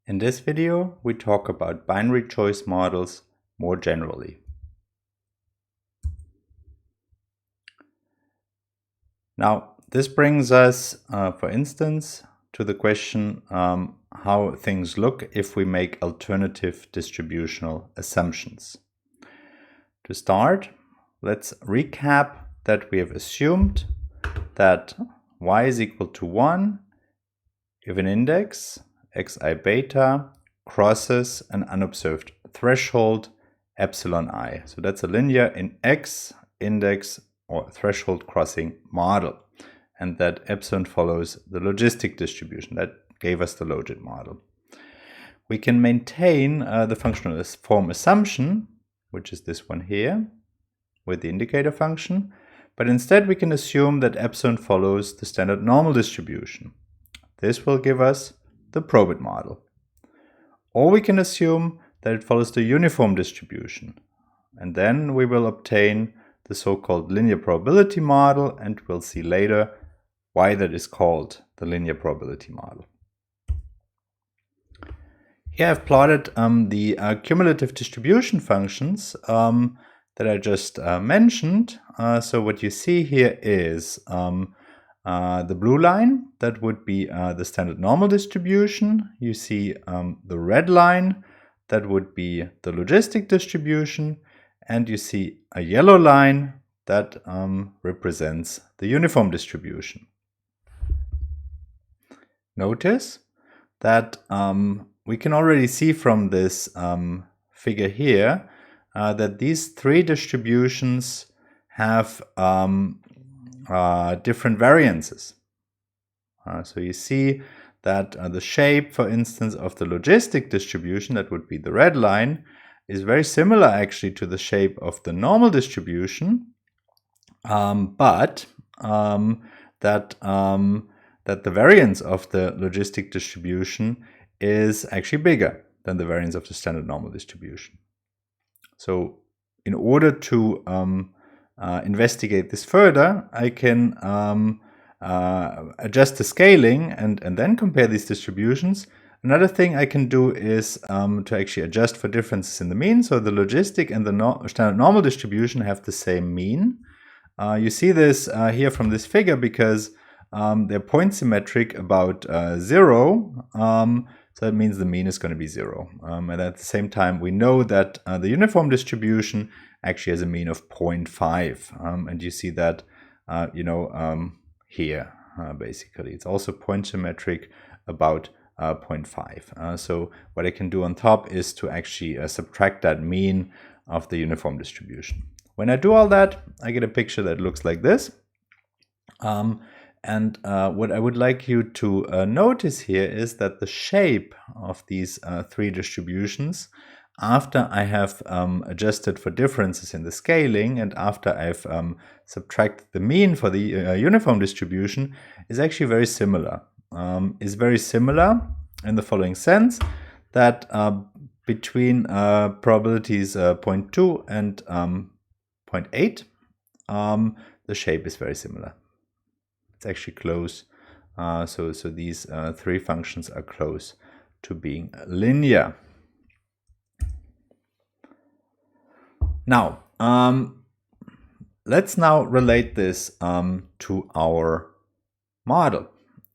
In this video, we talk about binary choice models more generally. Now, this brings us, for instance, to the question how things look if we make alternative distributional assumptions. To start, let's recap that we have assumed that y is equal to 1 if an index xi beta crosses an unobserved threshold epsilon I. So that's a linear in x index or threshold crossing model, and that epsilon follows the logistic distribution. That gave us the Logit model. We can maintain the functional form assumption, which is this one here, with the indicator function, but instead we can assume that epsilon follows the standard normal distribution. This will give us the probit model. Or we can assume that it follows the uniform distribution, and then we will obtain the so-called linear probability model, and we'll see later why that is called the linear probability model. Here I've plotted the cumulative distribution functions that I just mentioned. So what you see here is the blue line, that would be the standard normal distribution. You see the red line, that would be the logistic distribution. And you see a yellow line that represents the uniform distribution. Notice that we can already see from this figure here that these three distributions have different variances. So you see that the shape, for instance, of the logistic distribution, that would be the red line, is very similar actually to the shape of the normal distribution, but that the variance of the logistic distribution is actually bigger than the variance of the standard normal distribution. So in order to investigate this further, I can adjust the scaling and then compare these distributions. Another thing I can do is to actually adjust for differences in the mean. So the logistic and the standard normal distribution have the same mean. You see this here from this figure because they're point symmetric about 0. So that means the mean is going to be 0. And at the same time, we know that the uniform distribution actually has a mean of 0.5. And you see that, here, basically. It's also point symmetric about 0.5. So what I can do on top is to actually subtract that mean of the uniform distribution. When I do all that, I get a picture that looks like this. And what I would like you to notice here is that the shape of these three distributions, after I have adjusted for differences in the scaling and after I've subtracted the mean for the uniform distribution, is actually very similar. Is very similar in the following sense, that between probabilities 0.2 and 0.8, the shape is very similar. It's actually close. So these three functions are close to being linear. Now, let's now relate this to our model.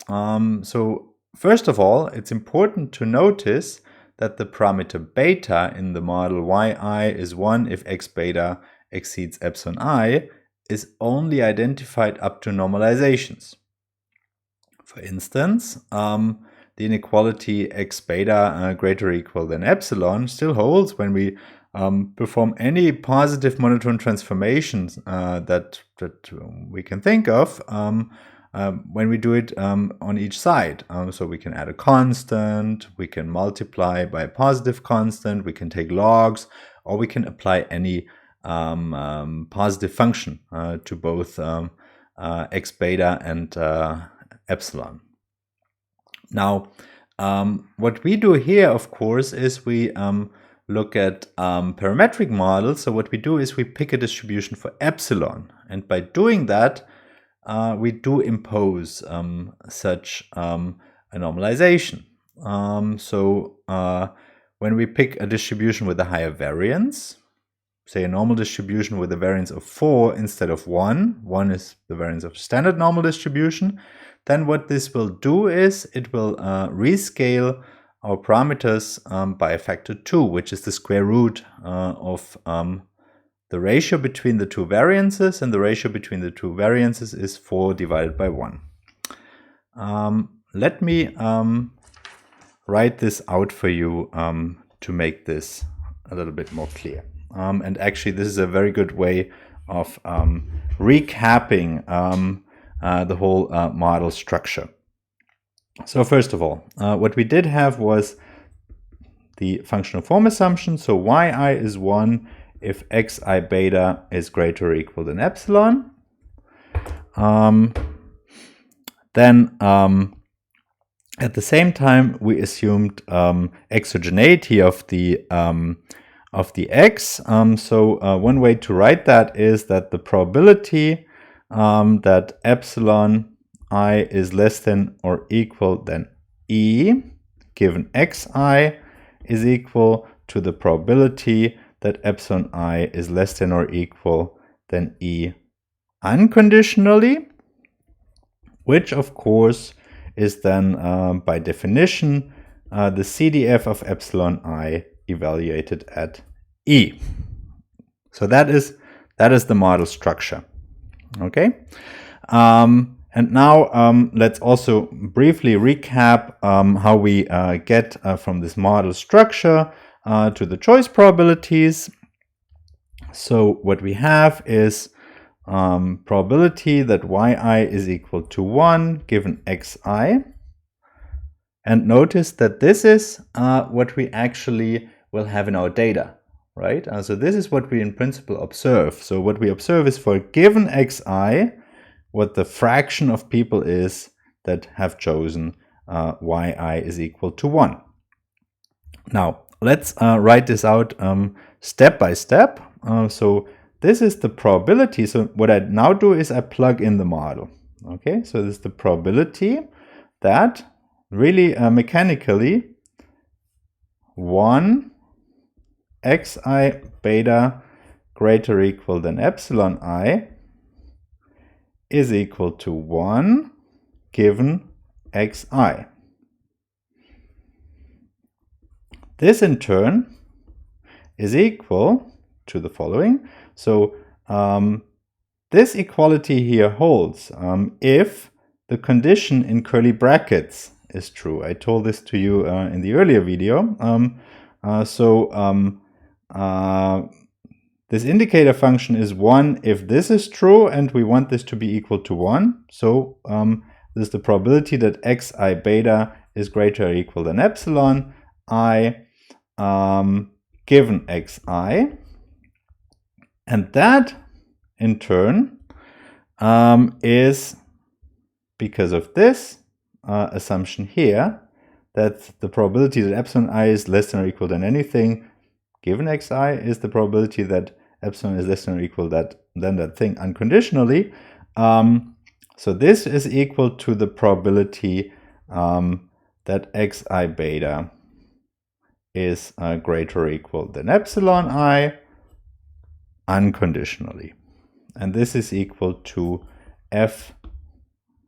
So first of all, it's important to notice that the parameter beta in the model yi is 1 if x beta exceeds epsilon I is only identified up to normalizations. For instance, the inequality x beta greater or equal than epsilon still holds when we perform any positive monotone transformations that we can think of when we do it on each side. So we can add a constant, we can multiply by a positive constant, we can take logs, or we can apply any positive function to both x beta and epsilon. Now, what we do here, of course, is we look at parametric models. So what we do is we pick a distribution for epsilon, and by doing that, we do impose such a normalization. When we pick a distribution with a higher variance, say a normal distribution with a variance of 4 instead of 1, 1 is the variance of standard normal distribution, then what this will do is it will rescale our parameters by a factor 2, which is the square root of the ratio between the two variances, and the ratio between the two variances is 4 divided by 1. Let me write this out for you to make this a little bit more clear. And actually, this is a very good way of recapping the whole model structure. So first of all, what we did have was the functional form assumption. So yi is 1 if xi beta is greater or equal than epsilon. Then at the same time, we assumed exogeneity of the x. One way to write that is that the probability that epsilon I is less than or equal than e, given xi, is equal to the probability that epsilon I is less than or equal than e unconditionally, which of course is then by definition the CDF of epsilon I evaluated at e. So that is the model structure. Okay, and now let's also briefly recap how we get from this model structure to the choice probabilities. So what we have is probability that yi is equal to 1 given xi. And notice that this is what we actually will have in our data, right? So this is what we in principle observe. So what we observe is for given xi, what the fraction of people is that have chosen yi is equal to 1. Now, let's write this out step by step. So this is the probability. So what I now do is I plug in the model. Okay, so this is the probability that really mechanically 1 xi beta greater or equal than epsilon I is equal to 1 given xi. This in turn is equal to the following. So this equality here holds if the condition in curly brackets is true. I told this to you in the earlier video. This indicator function is 1 if this is true, and we want this to be equal to 1. So this is the probability that xi beta is greater or equal than epsilon I given xi. And that, in turn, is because of this assumption here, that the probability that epsilon I is less than or equal than anything given xi is the probability that epsilon is less than or equal than that thing unconditionally. So this is equal to the probability that xi beta is greater or equal than epsilon I unconditionally. And this is equal to f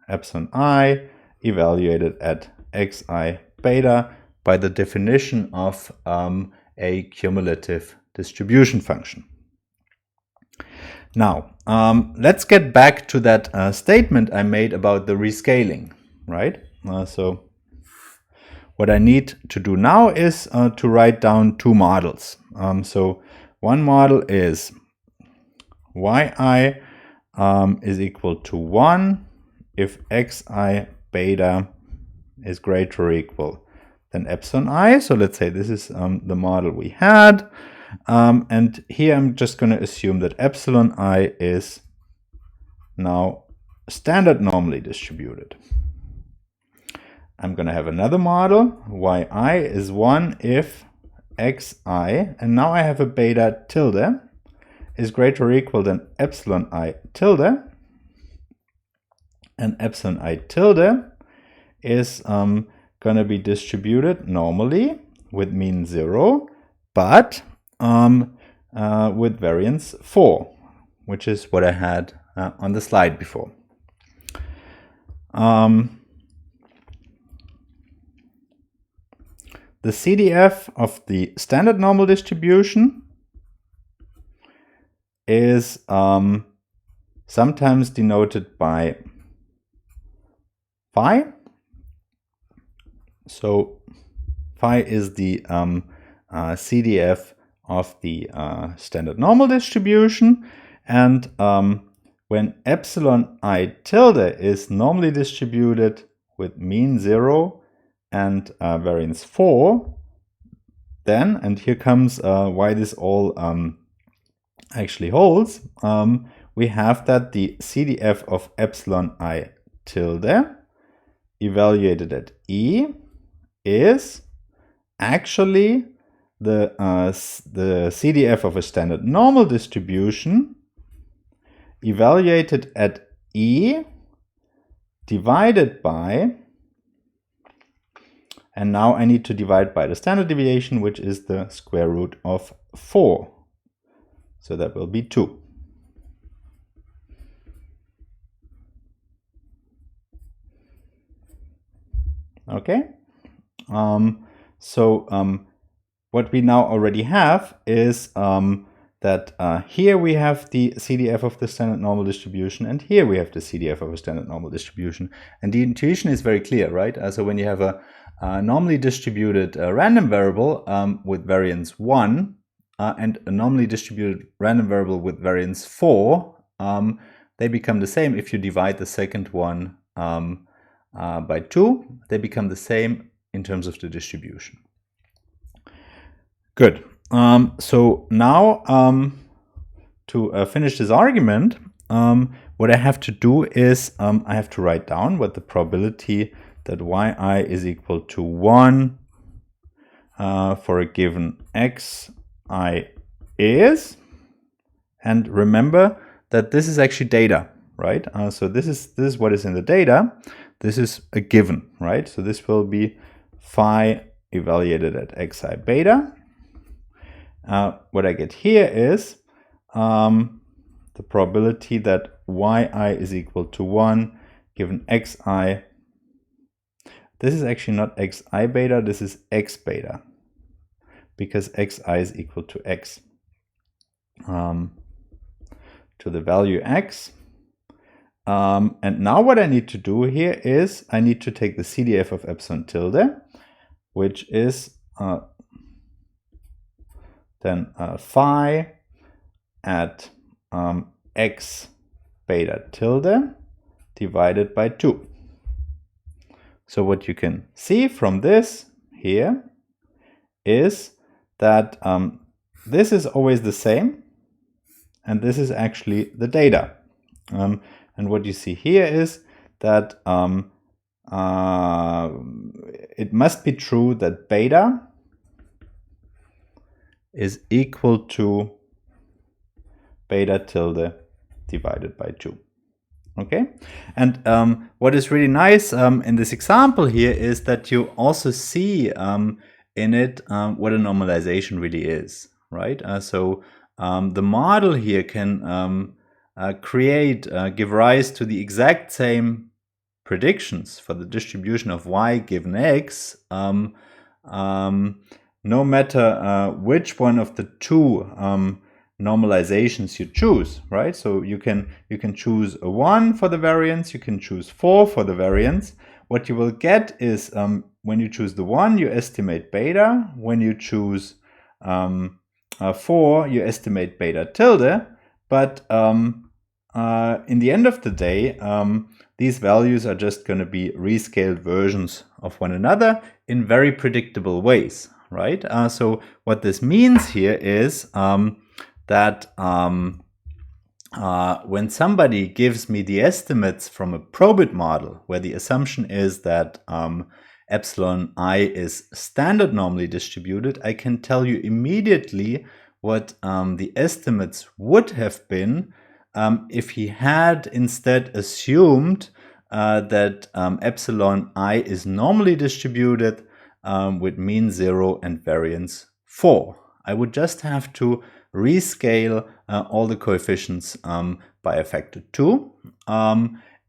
epsilon I evaluated at xi beta by the definition of a cumulative distribution function. Now, let's get back to that statement I made about the rescaling, right? So what I need to do now is to write down two models. So one model is yi is equal to 1 if xi beta is greater or equal than epsilon I. So let's say this is the model we had. And here I'm just going to assume that epsilon I is now standard normally distributed. I'm going to have another model. yi is 1 if xi, and now I have a beta tilde, is greater or equal than epsilon I tilde. And epsilon I tilde is going to be distributed normally with mean 0, but with variance 4, which is what I had on the slide before. The CDF of the standard normal distribution is sometimes denoted by phi. So phi is the CDF of the standard normal distribution, and when epsilon I tilde is normally distributed with mean 0 and variance 4, then, and here comes why this all actually holds, we have that the CDF of epsilon I tilde evaluated at E is actually the CDF of a standard normal distribution evaluated at E divided by, and now I need to divide by the standard deviation, which is the square root of 4. So that will be 2. Okay. What we now already have is that here we have the CDF of the standard normal distribution, and here we have the CDF of a standard normal distribution. And the intuition is very clear, right? So when you have a normally distributed random variable with variance 1 and a normally distributed random variable with variance 4, they become the same if you divide the second one by 2. They become the same in terms of the distribution. Good. So now to finish this argument, what I have to do is I have to write down what the probability that yi is equal to 1 for a given xi is. And remember that this is actually data, right? So this is what is in the data. This is a given, right? So this will be phi evaluated at xi beta. What I get here is the probability that yi is equal to 1 given xi. This is actually not xi beta, this is x beta, because xi is equal to x to the value x. And now what I need to do here is I need to take the CDF of epsilon tilde, which is then phi at x beta tilde divided by 2. So what you can see from this here is that this is always the same, and this is actually the data. And what you see here is that it must be true that beta is equal to beta tilde divided by 2. Okay, and what is really nice in this example here is that you also see in it what a normalization really is, right? So the model here can give rise to the exact same predictions for the distribution of y given x, no matter which one of the two normalizations you choose, right? So you can choose a 1 for the variance, you can choose 4 for the variance. What you will get is when you choose the 1, you estimate beta. When you choose 4, you estimate beta tilde. But in the end of the day, these values are just going to be rescaled versions of one another in very predictable ways, right? So what this means here is that when somebody gives me the estimates from a probit model, where the assumption is that epsilon I is standard normally distributed, I can tell you immediately what the estimates would have been if he had instead assumed that epsilon I is normally distributed with mean 0 and variance 4. I would just have to rescale all the coefficients by a factor 2.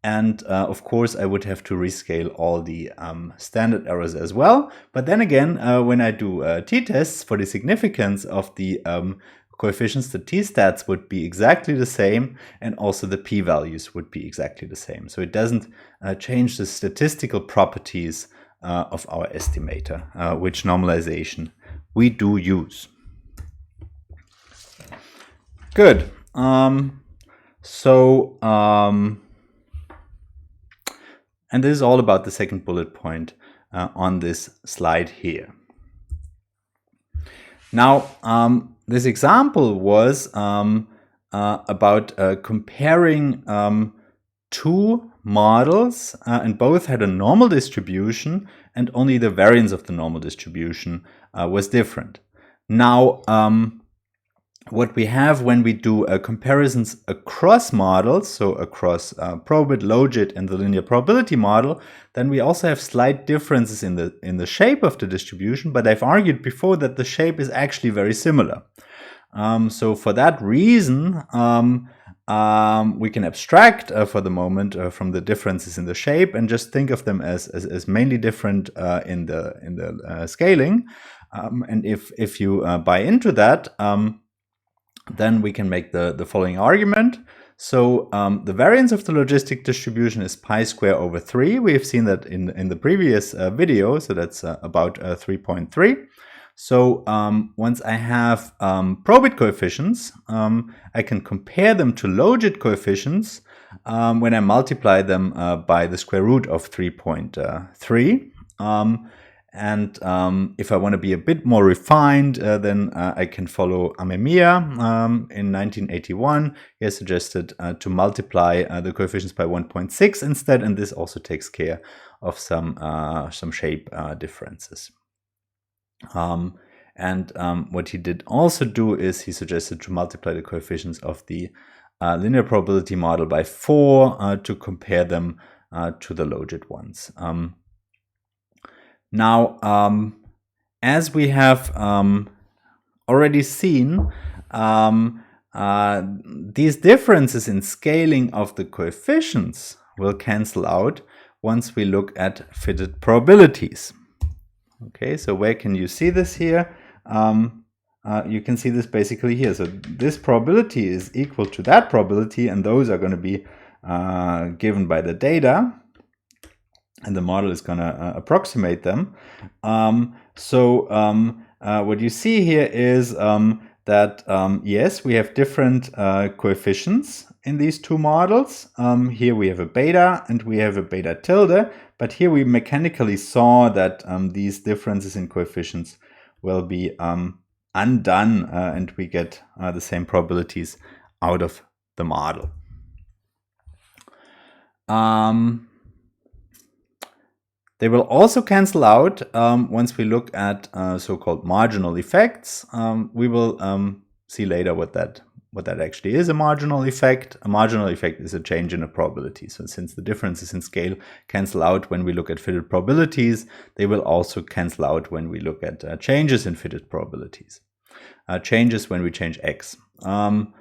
And of course, I would have to rescale all the standard errors as well. But then again, when I do t-tests for the significance of the coefficients, the t-stats would be exactly the same, and also the p-values would be exactly the same. So it doesn't change the statistical properties of our estimator, which normalization we do use. Good. And this is all about the second bullet point on this slide here. Now, this example was about comparing two models, and both had a normal distribution, and only the variance of the normal distribution was different. Now, what we have when we do comparisons across models, so across probit, Logit, and the linear probability model, then we also have slight differences in the shape of the distribution. But I've argued before that the shape is actually very similar. So for that reason, we can abstract for the moment from the differences in the shape and just think of them as mainly different in the scaling. And if you buy into that, then we can make the following argument. So the variance of the logistic distribution is pi square over 3. We have seen that in the previous video, so that's about 3.3. So once I have probit coefficients, I can compare them to Logit coefficients when I multiply them by the square root of 3.3. And if I want to be a bit more refined, then I can follow Amemiya. In 1981, he has suggested to multiply the coefficients by 1.6 instead, and this also takes care of some shape differences. What he did also do is he suggested to multiply the coefficients of the linear probability model by 4 to compare them to the Logit ones. Now, as we have already seen, these differences in scaling of the coefficients will cancel out once we look at fitted probabilities. Okay, so where can you see this here? You can see this basically here. So this probability is equal to that probability, and those are going to be given by the data. And the model is going to approximate them. What you see here is that, yes, we have different coefficients in these two models. Here we have a beta and we have a beta tilde. But here we mechanically saw that these differences in coefficients will be undone and we get the same probabilities out of the model. They will also cancel out once we look at so-called marginal effects. We will see later what that actually is, a marginal effect. A marginal effect is a change in a probability. So since the differences in scale cancel out when we look at fitted probabilities, they will also cancel out when we look at changes in fitted probabilities. Changes when we change x. Now,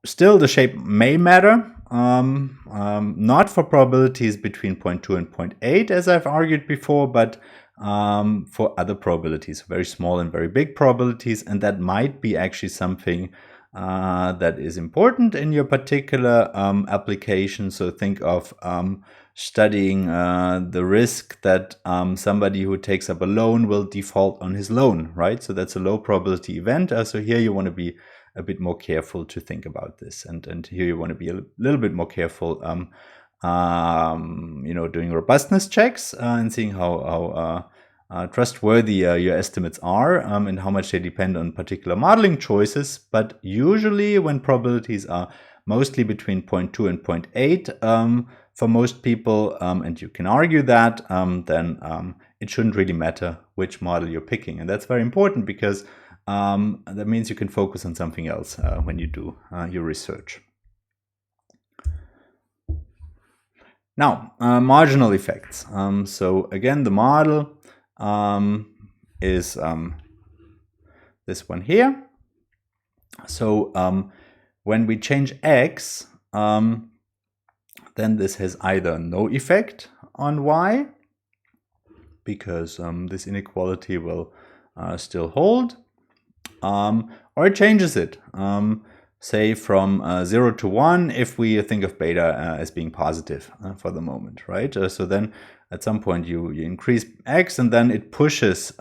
still the shape may matter. Not for probabilities between 0.2 and 0.8, as I've argued before, but for other probabilities, very small and very big probabilities, and that might be actually something that is important in your particular application. So think of studying the risk that somebody who takes up a loan will default on his loan, right? So that's a low probability event. So here you want to be a bit more careful to think about this, and here you want to be a little bit more careful, doing robustness checks and seeing how trustworthy your estimates are and how much they depend on particular modeling choices. But usually, when probabilities are mostly between 0.2 and 0.8 for most people, and you can argue that, then it shouldn't really matter which model you're picking, and that's very important because that means you can focus on something else when you do your research. Now, marginal effects. So again, the model is this one here. So when we change x, then this has either no effect on y, because this inequality will still hold, or it changes it, say from 0 to 1 if we think of beta as being positive for the moment, right? So then at some point you increase x, and then it pushes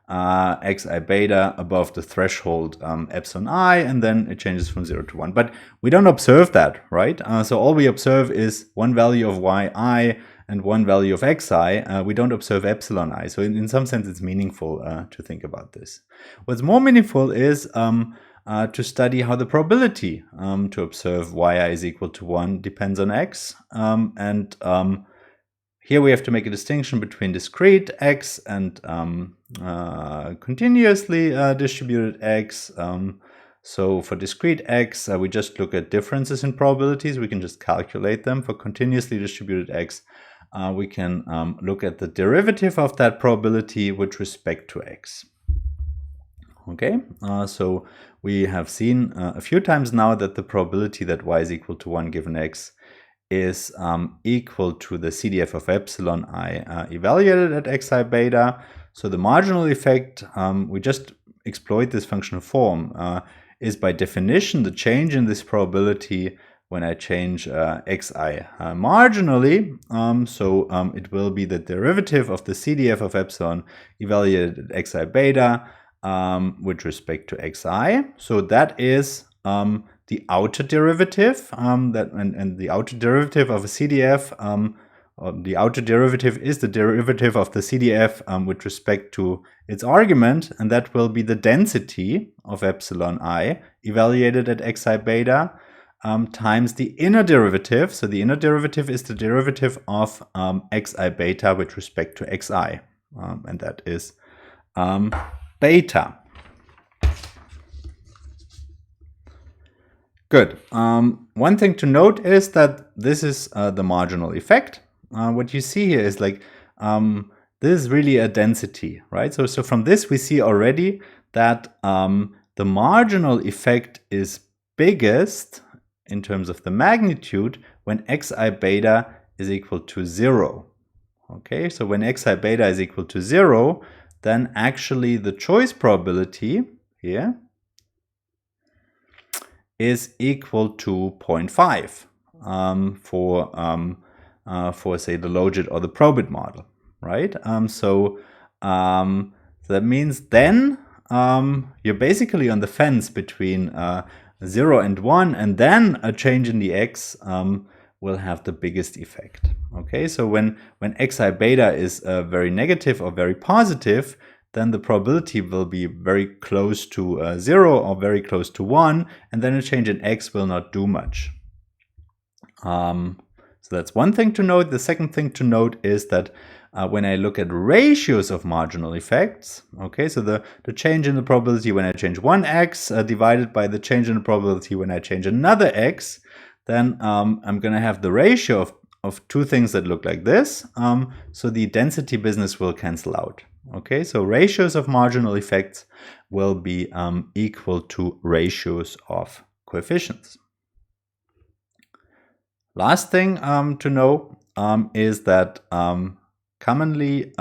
xi beta above the threshold epsilon I, and then it changes from 0 to 1. But we don't observe that, right? So all we observe is one value of yi and one value of xi. We don't observe epsilon I. So in some sense, it's meaningful to think about this. What's more meaningful is to study how the probability to observe yi is equal to 1 depends on x. Here we have to make a distinction between discrete x and continuously distributed x. So for discrete x, we just look at differences in probabilities. We can just calculate them. For continuously distributed x, we can look at the derivative of that probability with respect to x. Okay, so we have seen a few times now that the probability that y is equal to 1 given x is equal to the CDF of epsilon I evaluated at xi beta. So the marginal effect, we just exploit this functional form, is by definition the change in this probability when I change xi marginally. It will be the derivative of the CDF of epsilon evaluated at xi beta with respect to xi. So that is the outer derivative, and the outer derivative of a CDF, the outer derivative is the derivative of the CDF with respect to its argument, and that will be the density of epsilon I evaluated at xi beta times the inner derivative. So the inner derivative is the derivative of xi beta with respect to xi, and that is beta. Good. One thing to note is that this is the marginal effect. What you see here is like, this is really a density, right? So from this we see already that the marginal effect is biggest in terms of the magnitude when xi beta is equal to 0. Okay, so when xi beta is equal to 0, then actually the choice probability here is equal to 0.5 for say the Logit or the probit model, right? So that means then you're basically on the fence between 0 and 1, and then a change in the x will have the biggest effect. Okay, so when xi beta is very negative or very positive, then the probability will be very close to 0 or very close to 1, and then a change in x will not do much. So that's one thing to note. The second thing to note is that when I look at ratios of marginal effects, okay, so the change in the probability when I change one x divided by the change in the probability when I change another x, then I'm going to have the ratio of two things that look like this. So the density business will cancel out. Okay, so ratios of marginal effects will be equal to ratios of coefficients. Last thing to know is that commonly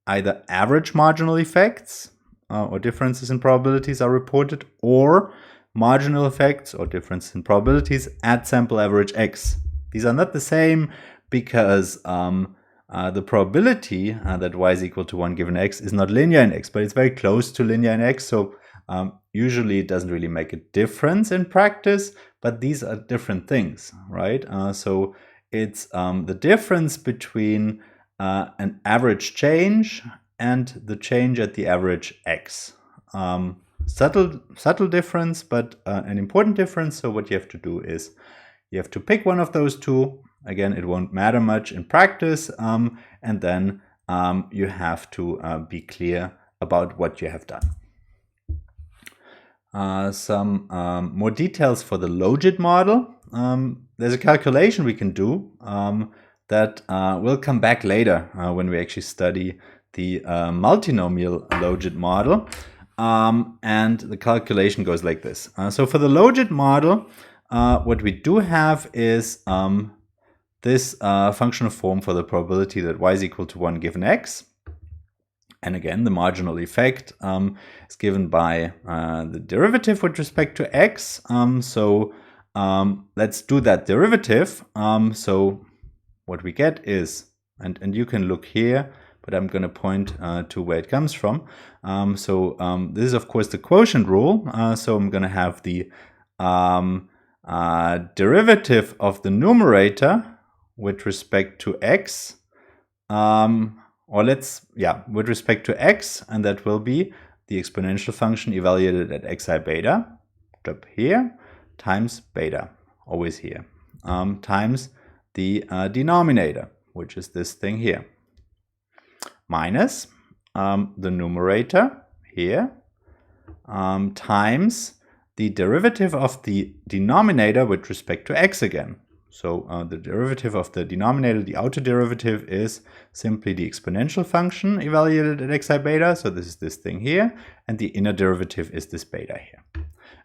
either average marginal effects or differences in probabilities are reported, or marginal effects or differences in probabilities at sample average x. These are not the same because the probability that y is equal to 1 given x is not linear in x, but it's very close to linear in x. So usually it doesn't really make a difference in practice, but these are different things, right? So it's the difference between an average change and the change at the average x. Subtle difference, but an important difference. So what you have to do is you have to pick one of those two. Again, it won't matter much in practice, and then you have to be clear about what you have done. Some more details for the Logit model. There's a calculation we can do that will come back later when we actually study the multinomial Logit model. And the calculation goes like this. So for the Logit model, what we do have is this functional form for the probability that y is equal to 1 given x. And again, the marginal effect is given by the derivative with respect to x. So let's do that derivative. So what we get is, and you can look here, but I'm going to point to where it comes from. This is, of course, the quotient rule. So I'm going to have the derivative of the numerator with respect to x. With respect to x, and that will be the exponential function evaluated at xi beta, up here, times beta, always here, times the denominator, which is this thing here, minus the numerator here, times the derivative of the denominator with respect to x again. So the derivative of the denominator, the outer derivative, is simply the exponential function evaluated at xi beta. So this is this thing here. And the inner derivative is this beta here.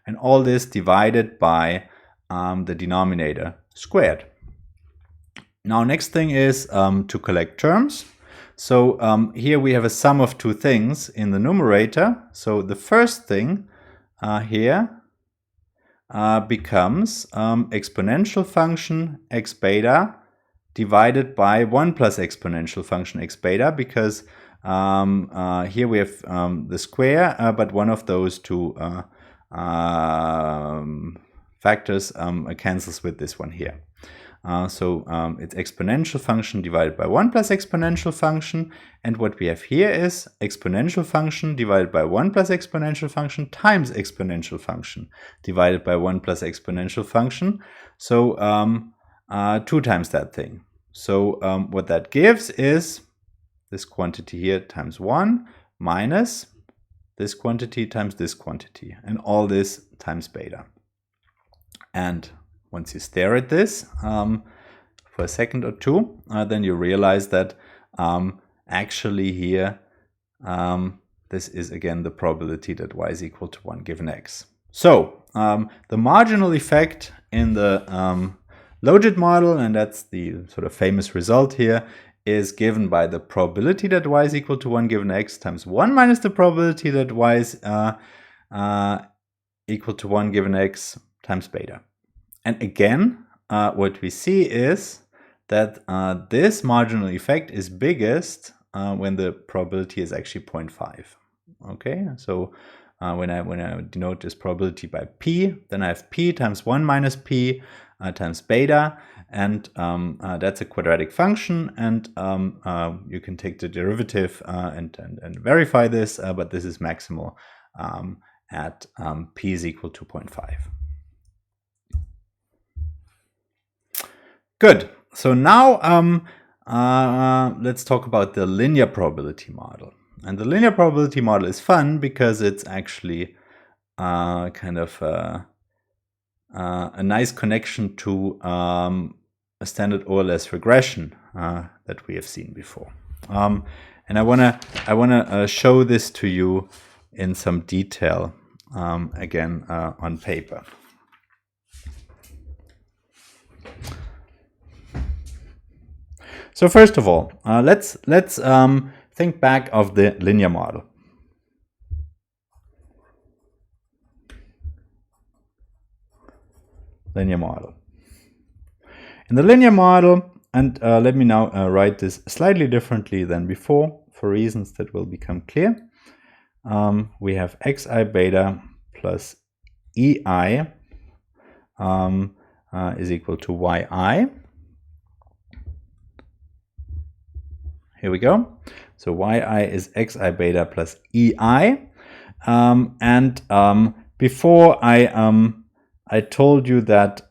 And all this divided by the denominator squared. Now, next thing is to collect terms. So here we have a sum of two things in the numerator. So the first thing here becomes exponential function x beta divided by 1 plus exponential function x beta, because here we have the square, but one of those two factors cancels with this one here. So it's exponential function divided by 1 plus exponential function. And what we have here is exponential function divided by 1 plus exponential function times exponential function divided by 1 plus exponential function. So 2 times that thing. So what that gives is this quantity here times 1 minus this quantity times this quantity. And all this times beta. And once you stare at this for a second or two, then you realize that actually here, this is again the probability that y is equal to 1 given x. So the marginal effect in the Logit model, and that's the sort of famous result here, is given by the probability that y is equal to 1 given x times 1 minus the probability that y is equal to 1 given x times beta. And again, what we see is that this marginal effect is biggest when the probability is actually 0.5. Okay, so when I denote this probability by p, then I have p times 1 minus p times beta, and that's a quadratic function, and you can take the derivative and verify this, but this is maximal at p is equal to 0.5. Good. So now let's talk about the linear probability model. And the linear probability model is fun because it's actually kind of a nice connection to a standard OLS regression that we have seen before. And I wanna show this to you in some detail again on paper. So first of all, let's think back of the linear model. In the linear model, and let me now write this slightly differently than before for reasons that will become clear. We have xi beta plus ei is equal to yi. Here we go. So yi is xi beta plus ei. Before I told you that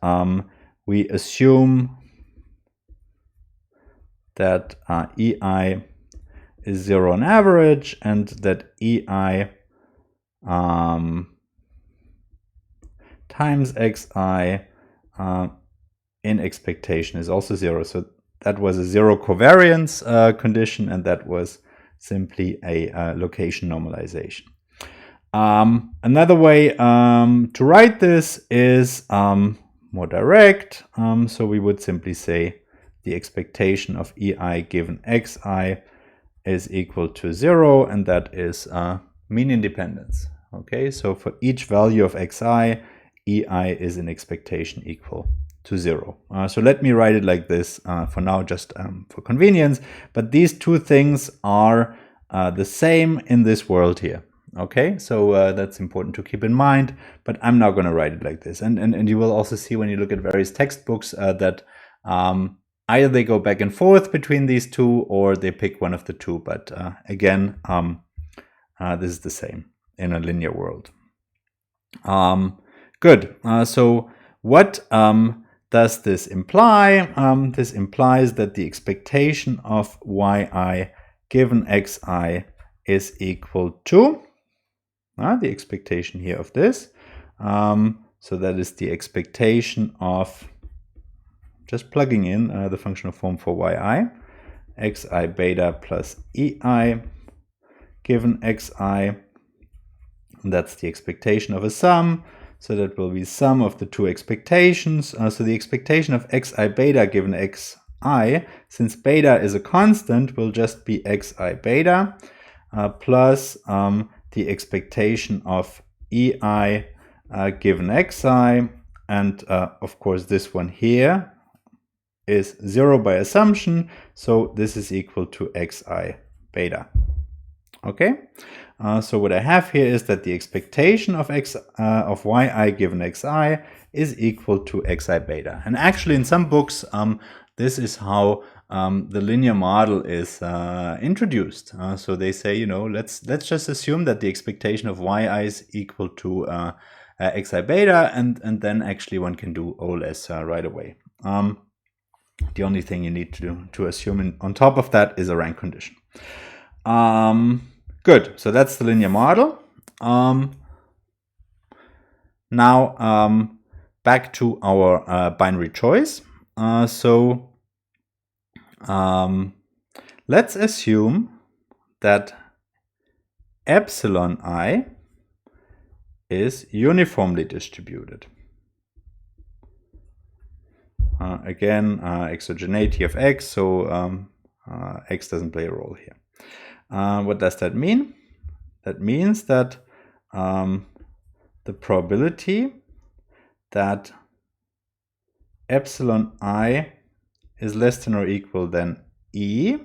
we assume that ei is 0 on average, and that ei times xi in expectation is also 0. So that was a zero covariance condition, and that was simply a location normalization. Another way to write this is more direct. So we would simply say the expectation of EI given XI is equal to 0, and that is mean independence. Okay, so for each value of Xi, EI is an expectation equal to 0. So let me write it like this for now, just for convenience. But these two things are the same in this world here. Okay, so that's important to keep in mind, but I'm now going to write it like this. And you will also see when you look at various textbooks that either they go back and forth between these two, or they pick one of the two. But again, this is the same in a linear world. Good. So what does this imply? This implies that the expectation of yi given xi is equal to the expectation here of this. So that is the expectation of, just plugging in the functional form for yi, xi beta plus ei given xi. And that's the expectation of a sum. So that will be sum of the two expectations. So the expectation of xi beta given xi, since beta is a constant, will just be xi beta plus the expectation of ei given xi. And of course, this one here is 0 by assumption. So this is equal to xi beta. Okay. So what I have here is that the expectation of yi given xi is equal to xi beta. And actually in some books, this is how the linear model is introduced. So they say, you know, let's just assume that the expectation of yi is equal to xi beta, and then actually one can do OLS right away. The only thing you need to assume on top of that is a rank condition. Good, so that's the linear model. Now back to our binary choice. Let's assume that epsilon I is uniformly distributed. Again, exogeneity of x, so x doesn't play a role here. What does that mean? That means that the probability that epsilon I is less than or equal than E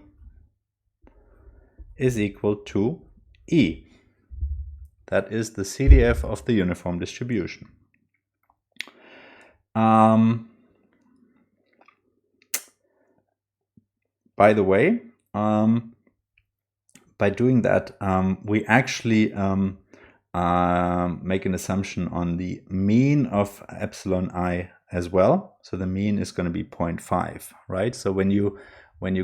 is equal to E. That is the CDF of the uniform distribution. By the way, by doing that, we actually make an assumption on the mean of epsilon I as well. So the mean is going to be 0.5, right? So when you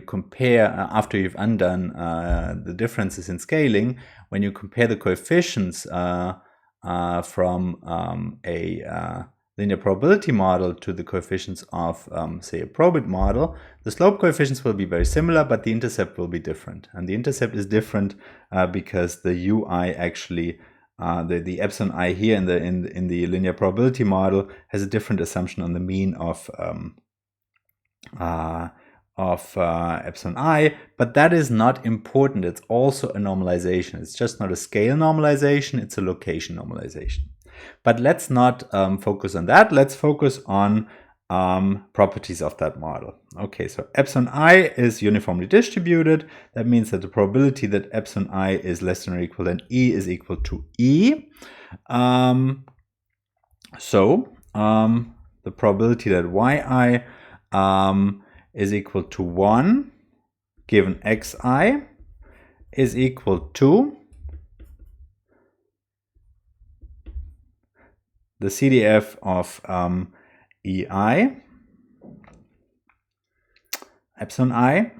compare, after you've undone the differences in scaling, when you compare the coefficients from a linear probability model to the coefficients of, say, a probit model, the slope coefficients will be very similar, but the intercept will be different. And the intercept is different because the ui actually, the epsilon I here in the linear probability model has a different assumption on the mean of epsilon I, but that is not important. It's also a normalization. It's just not a scale normalization, it's a location normalization. But let's not focus on that. Let's focus on properties of that model. Okay, so epsilon I is uniformly distributed. That means that the probability that epsilon I is less than or equal than E is equal to E. The probability that yi is equal to 1 given xi is equal to the CDF of ei epsilon I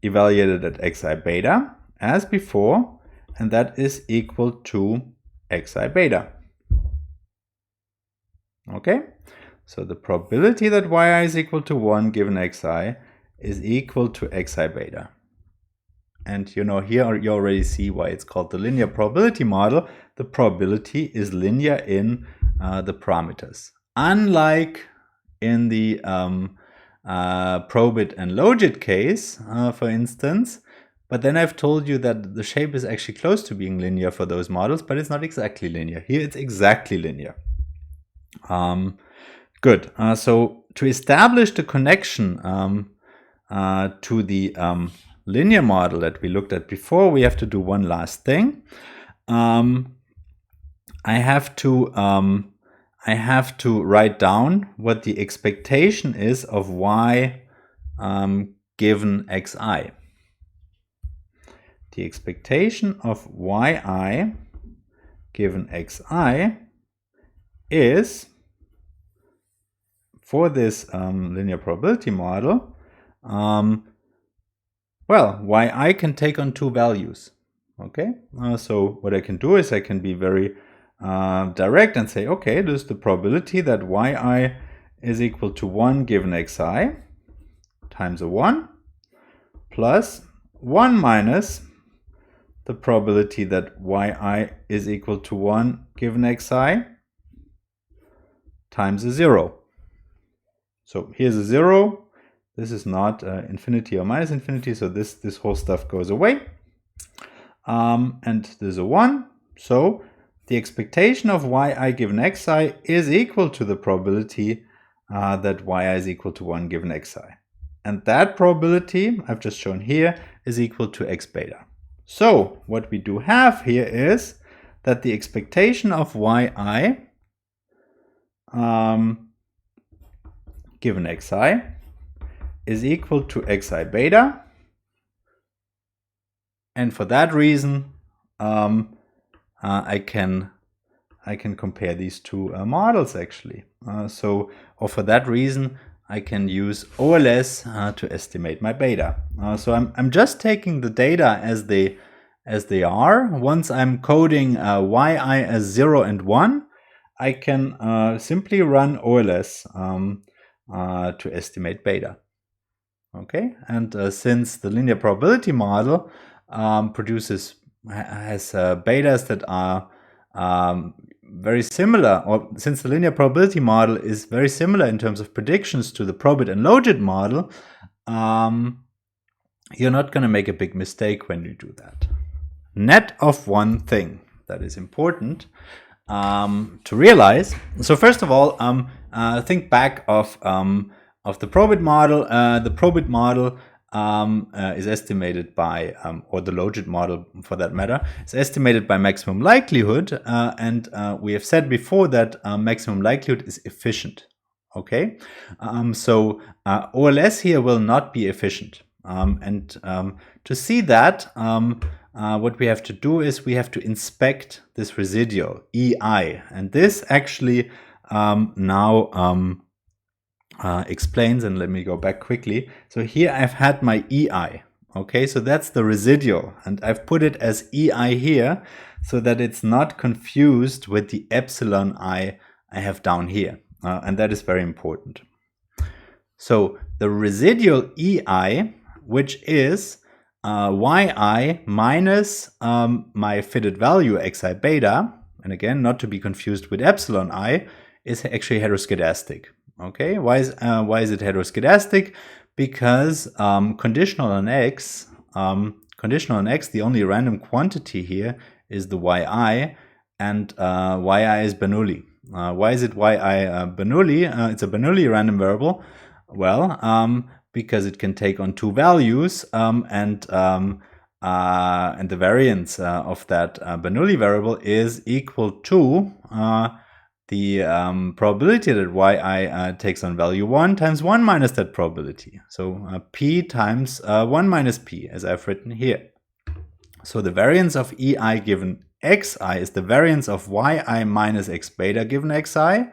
evaluated at xi beta as before, and that is equal to xi beta. Okay, so the probability that yi is equal to 1 given xi is equal to xi beta. And you know, here you already see why it's called the linear probability model. The probability is linear in the parameters. Unlike in the probit and logit case, for instance, but then I've told you that the shape is actually close to being linear for those models, but it's not exactly linear. Here it's exactly linear. Good. So to establish the connection to the linear model that we looked at before, we have to do one last thing. I have to write down what the expectation is of y given xi. The expectation of yi given xi is, for this linear probability model, well, yi can take on two values. Okay, so what I can do is I can be very direct and say, okay, this is the probability that yi is equal to 1 given xi times a 1 plus 1 minus the probability that yi is equal to 1 given xi times a 0. So here's a 0. This is not infinity or minus infinity, so this whole stuff goes away. And there's a 1. So the expectation of yi given xi is equal to the probability that yi is equal to 1 given xi. And that probability, I've just shown here, is equal to x beta. So what we do have here is that the expectation of yi given xi is equal to xi beta. And for that reason, I can compare these two models actually. Or for that reason, I can use OLS to estimate my beta. So I'm just taking the data as they are. Once I'm coding yi as 0 and 1, I can simply run OLS to estimate beta. Okay, and since the linear probability model has betas that are very similar, or since the linear probability model is very similar in terms of predictions to the probit and logit model, you're not going to make a big mistake when you do that. Net of one thing that is important to realize. So first of all, think back of the probit model. The probit model is estimated by, or the logit model for that matter, is estimated by maximum likelihood. And we have said before that maximum likelihood is efficient. Okay, so OLS here will not be efficient. And to see that, what we have to do is we have to inspect this residual EI. And this actually now explains, and let me go back quickly. So here I've had my EI. Okay, so that's the residual, and I've put it as EI here so that it's not confused with the epsilon I have down here. And that is very important. So the residual EI, which is yi minus my fitted value xi beta, and again, not to be confused with epsilon I, is actually heteroscedastic. Okay, why is it heteroscedastic? Because conditional on x, the only random quantity here is the yi, and yi is Bernoulli. Why is it yi Bernoulli? It's a Bernoulli random variable. Well, because it can take on two values, and the variance of that Bernoulli variable is equal to the probability that yi takes on value 1 times 1 minus that probability. So p times 1 minus p, as I've written here. So the variance of ei given xi is the variance of yi minus x beta given xi.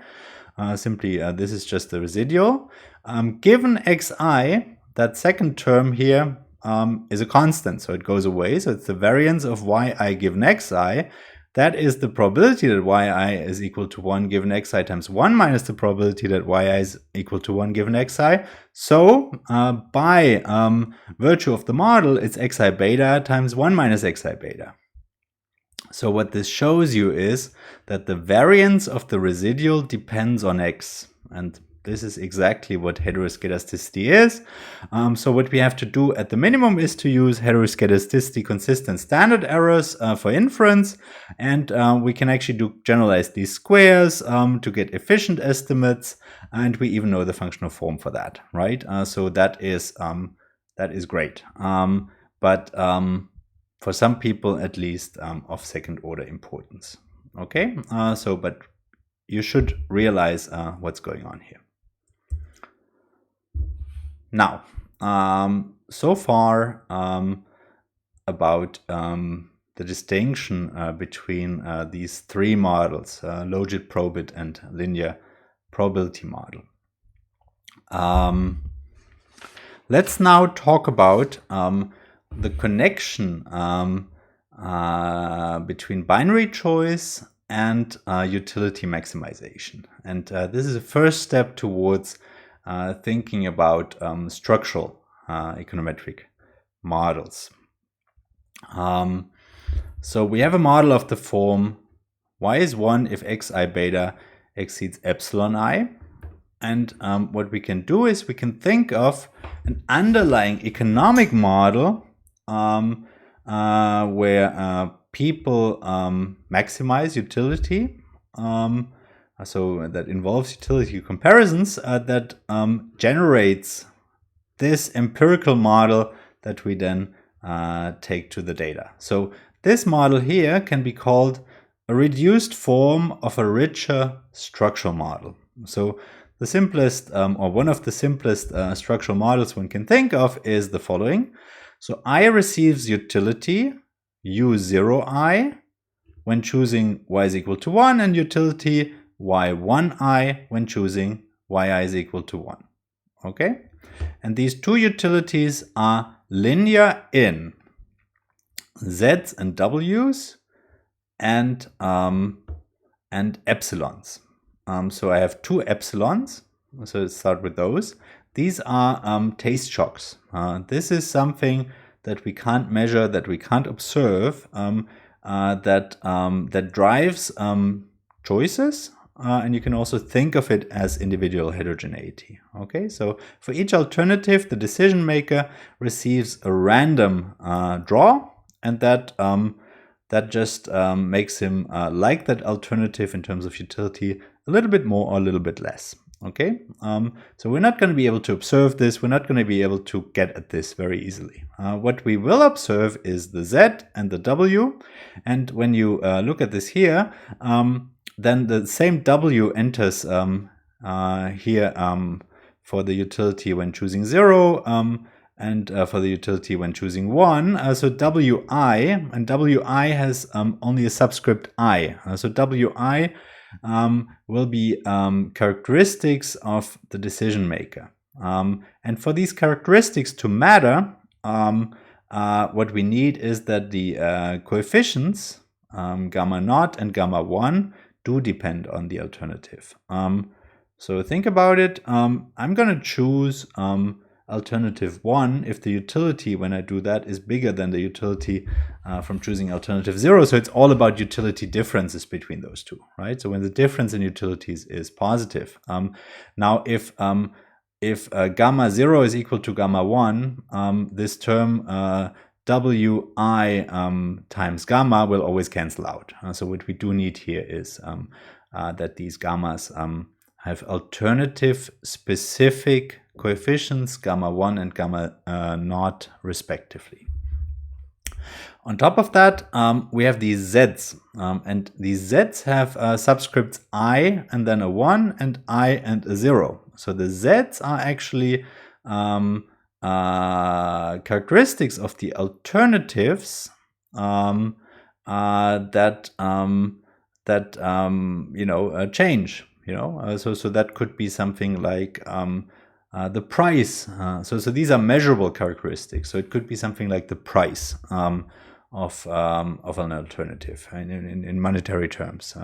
Simply, this is just the residual. Given xi, that second term here is a constant, so it goes away. So it's the variance of yi given xi. that is the probability that yi is equal to 1 given xi times 1 minus the probability that yi is equal to 1 given xi. So by virtue of the model, it's xi beta times 1 minus xi beta. So what this shows you is that the variance of the residual depends on x. And this is exactly what heteroscedasticity is. So what we have to do at the minimum is to use heteroscedasticity consistent standard errors for inference. And we can actually generalize these squares to get efficient estimates. And we even know the functional form for that, right? So that is great. But for some people, at least, of second order importance. Okay, but you should realize what's going on here. Now, so far about the distinction between these three models, Logit, probit, and linear probability model. Let's now talk about the connection between binary choice and utility maximization. And this is a first step towards thinking about structural econometric models. So we have a model of the form y is 1 if xi beta exceeds epsilon I. And what we can do is we can think of an underlying economic model where people maximize utility. So that involves utility comparisons that generates this empirical model that we then take to the data. So this model here can be called a reduced form of a richer structural model. So the simplest or one of the simplest structural models one can think of is the following. So I receives utility u0i when choosing y is equal to 1 and utility y1i when choosing yi is equal to 1. Okay? And these two utilities are linear in z's and w's and epsilons. So I have two epsilons. So let's start with those. These are taste shocks. This is something that we can't measure, that we can't observe, that drives choices. And you can also think of it as individual heterogeneity. Okay, so for each alternative, the decision maker receives a random draw, and that just makes him like that alternative in terms of utility a little bit more or a little bit less. Okay, so we're not going to be able to observe this. We're not going to be able to get at this very easily. What we will observe is the Z and the W. And when you look at this here, then the same W enters here for the utility when choosing 0 and for the utility when choosing 1. So Wi, and Wi has only a subscript I. So Wi will be characteristics of the decision maker. And for these characteristics to matter, what we need is that the coefficients gamma naught and gamma 1 do depend on the alternative. So think about it. I'm going to choose alternative 1 if the utility when I do that is bigger than the utility from choosing alternative 0. So it's all about utility differences between those two, right? So when the difference in utilities is positive. Now if gamma 0 is equal to gamma 1, this term Wi times gamma will always cancel out. So what we do need here is that these gammas have alternative specific coefficients, gamma 1 and gamma naught respectively. On top of that, we have these z's, and these z's have subscripts I and then a 1 and I and a 0. So the z's are actually characteristics of the alternatives that change. So that could be something like the price. So these are measurable characteristics. So it could be something like the price an alternative in monetary terms.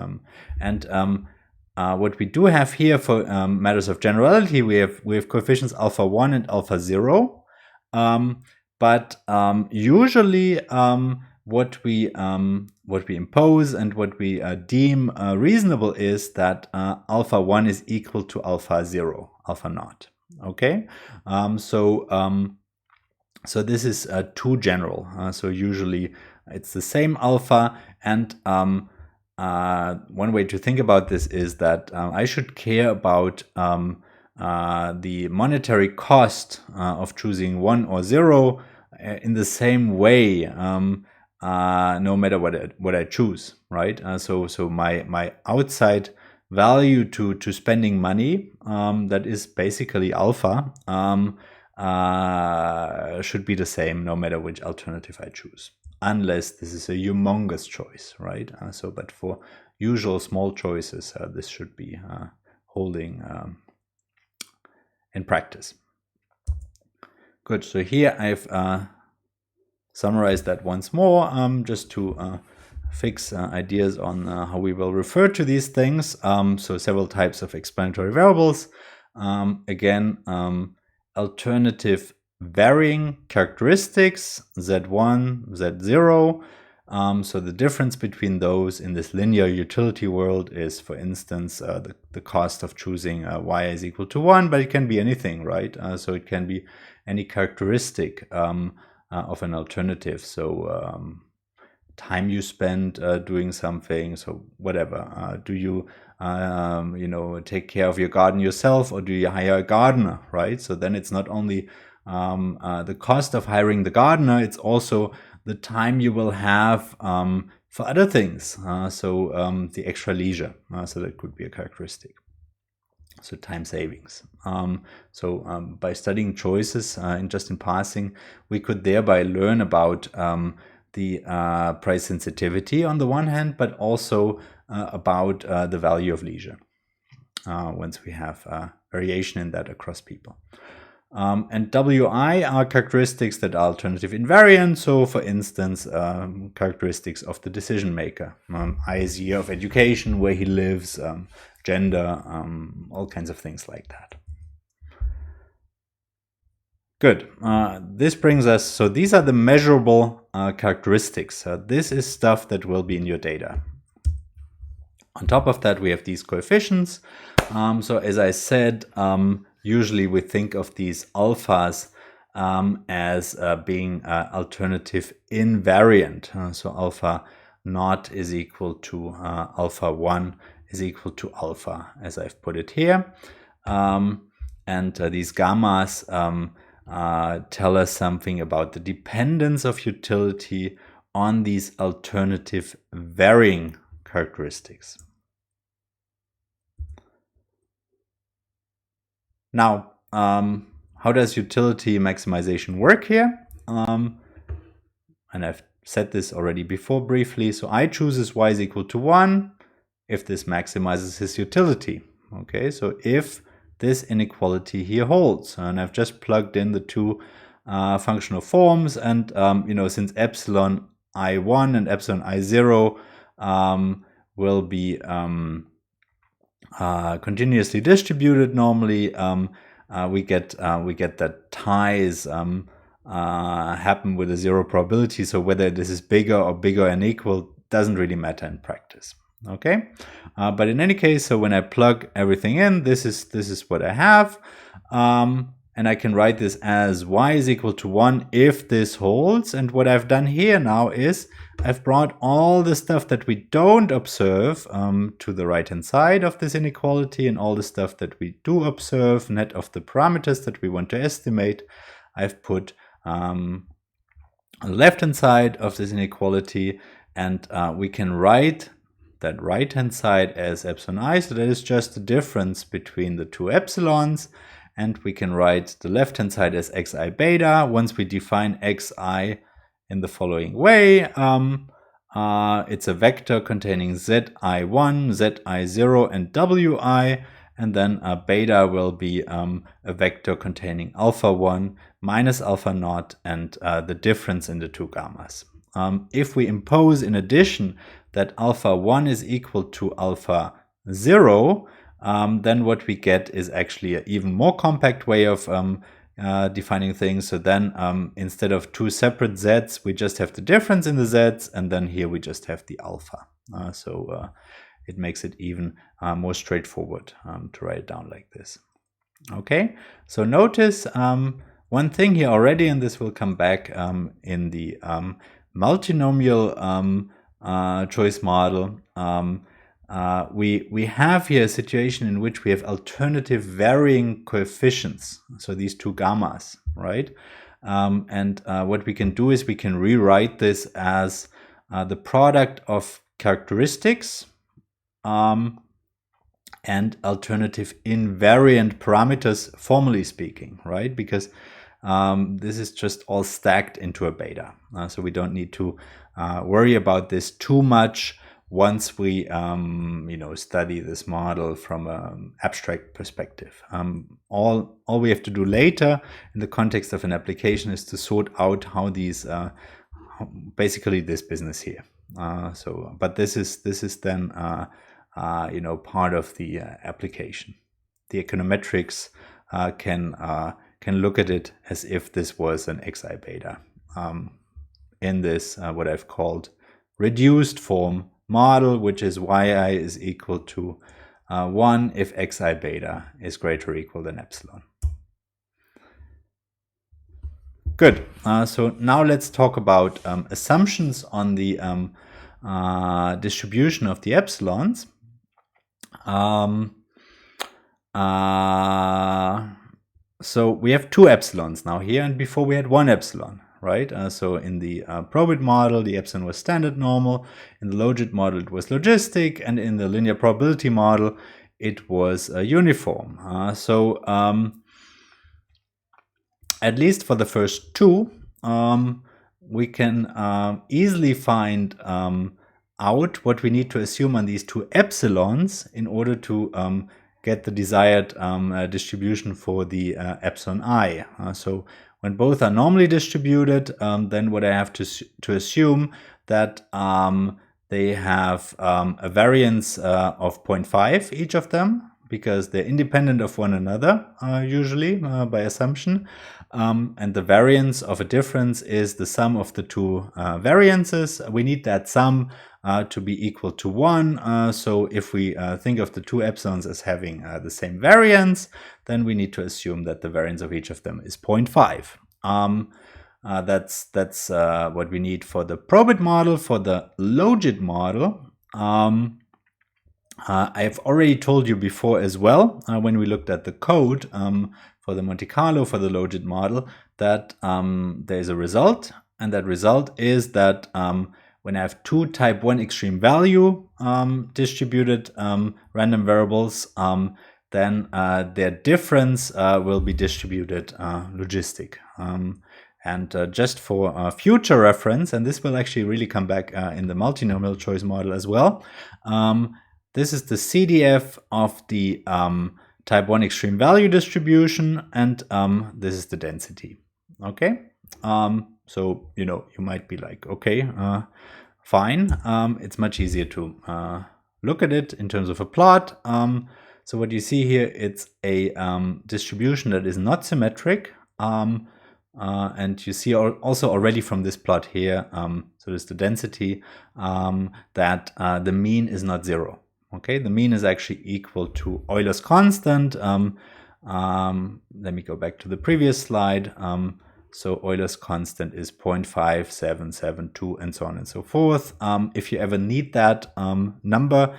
What we do have here for matters of generality, we have coefficients alpha 1 and alpha 0. But usually what we impose and what we deem reasonable is that alpha 1 is equal to alpha 0, alpha naught. Okay, so this is too general. So usually it's the same alpha, and one way to think about this is that I should care about the monetary cost of choosing 1 or 0 in the same way, no matter what I choose, right? So my outside value to spending money, that is basically alpha, should be the same no matter which alternative I choose, unless this is a humongous choice, right? But for usual small choices, this should be holding in practice. Good. So here I've summarized that once more, just to fix ideas on how we will refer to these things. So several types of explanatory variables. Again, alternative varying characteristics, Z1, Z0. So the difference between those in this linear utility world is, for instance, the cost of choosing y is equal to 1, but it can be anything, right? So it can be any characteristic of an alternative. So time you spend doing something, so whatever. Do you take care of your garden yourself, or do you hire a gardener, right? So then it's not only the cost of hiring the gardener, it's also the time you will have for other things. So the extra leisure, so that could be a characteristic. So time savings. By studying choices just in passing, we could thereby learn about the price sensitivity on the one hand, but also about the value of leisure once we have variation in that across people. And WI are characteristics that are alternative invariant. So, for instance, characteristics of the decision maker. I is year of education, where he lives, gender, all kinds of things like that. Good. This brings us, so these are the measurable characteristics. This is stuff that will be in your data. On top of that, we have these coefficients. So as I said, usually we think of these alphas as being alternative invariant. So alpha naught is equal to alpha 1 is equal to alpha, as I've put it here. And these gammas tell us something about the dependence of utility on these alternative varying characteristics. Now, how does utility maximization work here? And I've said this already before briefly. So I chooses y is equal to 1 if this maximizes his utility. Okay, so if this inequality here holds, and I've just plugged in the two functional forms, and since epsilon I1 and epsilon I0 will be continuously distributed normally, we get that ties happen with a zero probability. So whether this is bigger or bigger and equal doesn't really matter in practice. Okay, but in any case, so when I plug everything in, this is what I have, and I can write this as y is equal to 1 if this holds. And what I've done here now is I've brought all the stuff that we don't observe to the right hand side of this inequality, and all the stuff that we do observe, net of the parameters that we want to estimate, I've put on the left hand side of this inequality, and we can write that right hand side as epsilon I, so that is just the difference between the two epsilons. And we can write the left hand side as xi beta. Once we define xi in the following way, it's a vector containing zi1, zi0, and wi, and then beta will be a vector containing alpha 1 minus alpha naught and the difference in the two gammas. if we impose in addition that alpha 1 is equal to alpha 0, then what we get is actually an even more compact way of defining things. So then instead of two separate z's, we just have the difference in the z's, and then here we just have the alpha. So it makes it even more straightforward to write it down like this. Okay, so notice one thing here already, and this will come back in the multinomial choice model. We have here a situation in which we have alternative varying coefficients, so these two gammas, right? And what we can do is we can rewrite this as the product of characteristics and alternative invariant parameters, formally speaking, right? Because this is just all stacked into a beta. So we don't need to worry about this too much once we study this model from an abstract perspective. All we have to do later in the context of an application is to sort out how these basically this business here. But this is then part of the application. The econometrics can look at it as if this was an xi beta in this what I've called reduced form model, which is yi is equal to 1 if xi beta is greater or equal than epsilon. Good. So now let's talk about assumptions on the distribution of the epsilons. So we have two epsilons now here, and before we had one epsilon, right? So in the probit model, the epsilon was standard normal. In the Logit model, it was logistic, and in the linear probability model, it was uniform. At least for the first two, we can easily find out what we need to assume on these two epsilons in order to get the desired distribution for the epsilon I. So when both are normally distributed, then what I have to assume that they have a variance of 0.5 each of them, because they're independent of one another, usually by assumption. And the variance of a difference is the sum of the two variances. We need that sum to be equal to 1. So if we think of the two epsilons as having the same variance, then we need to assume that the variance of each of them is 0.5. That's what we need for the probit model. For the Logit model, I've already told you before as well, when we looked at the code for the Monte Carlo for the Logit model, that there's a result, and that result is that when I have two type 1 extreme value distributed random variables, then their difference will be distributed logistic. And just for future reference, and this will actually really come back in the multinomial choice model as well, this is the CDF of the type 1 extreme value distribution, and this is the density. Okay, so you might be like, okay, fine. It's much easier to look at it in terms of a plot. So what you see here, it's a distribution that is not symmetric, and you see also already from this plot here, so there's the density, that the mean is not 0. Okay, the mean is actually equal to Euler's constant. Let me go back to the previous slide. So Euler's constant is 0.5772 and so on and so forth. If you ever need that number,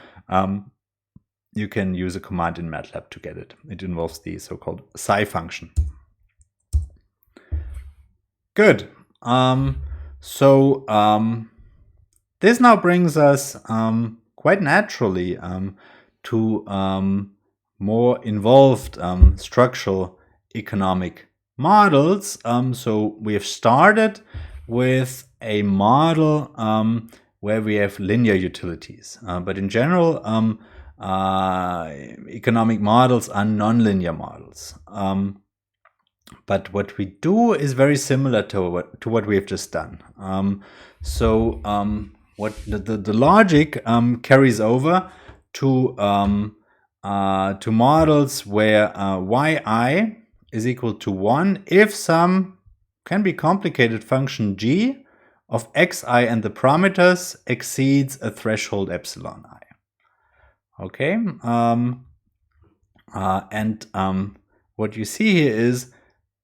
you can use a command in MATLAB to get it. It involves the so-called psi function. Good. This now brings us quite naturally to more involved structural economic models. So we have started with a model where we have linear utilities, but in general, economic models are nonlinear models. But what we do is very similar to what we have just done. What the logic carries over to models where yi is equal to 1 if some can be complicated function g of xi and the parameters exceeds a threshold epsilon I. Okay, what you see here is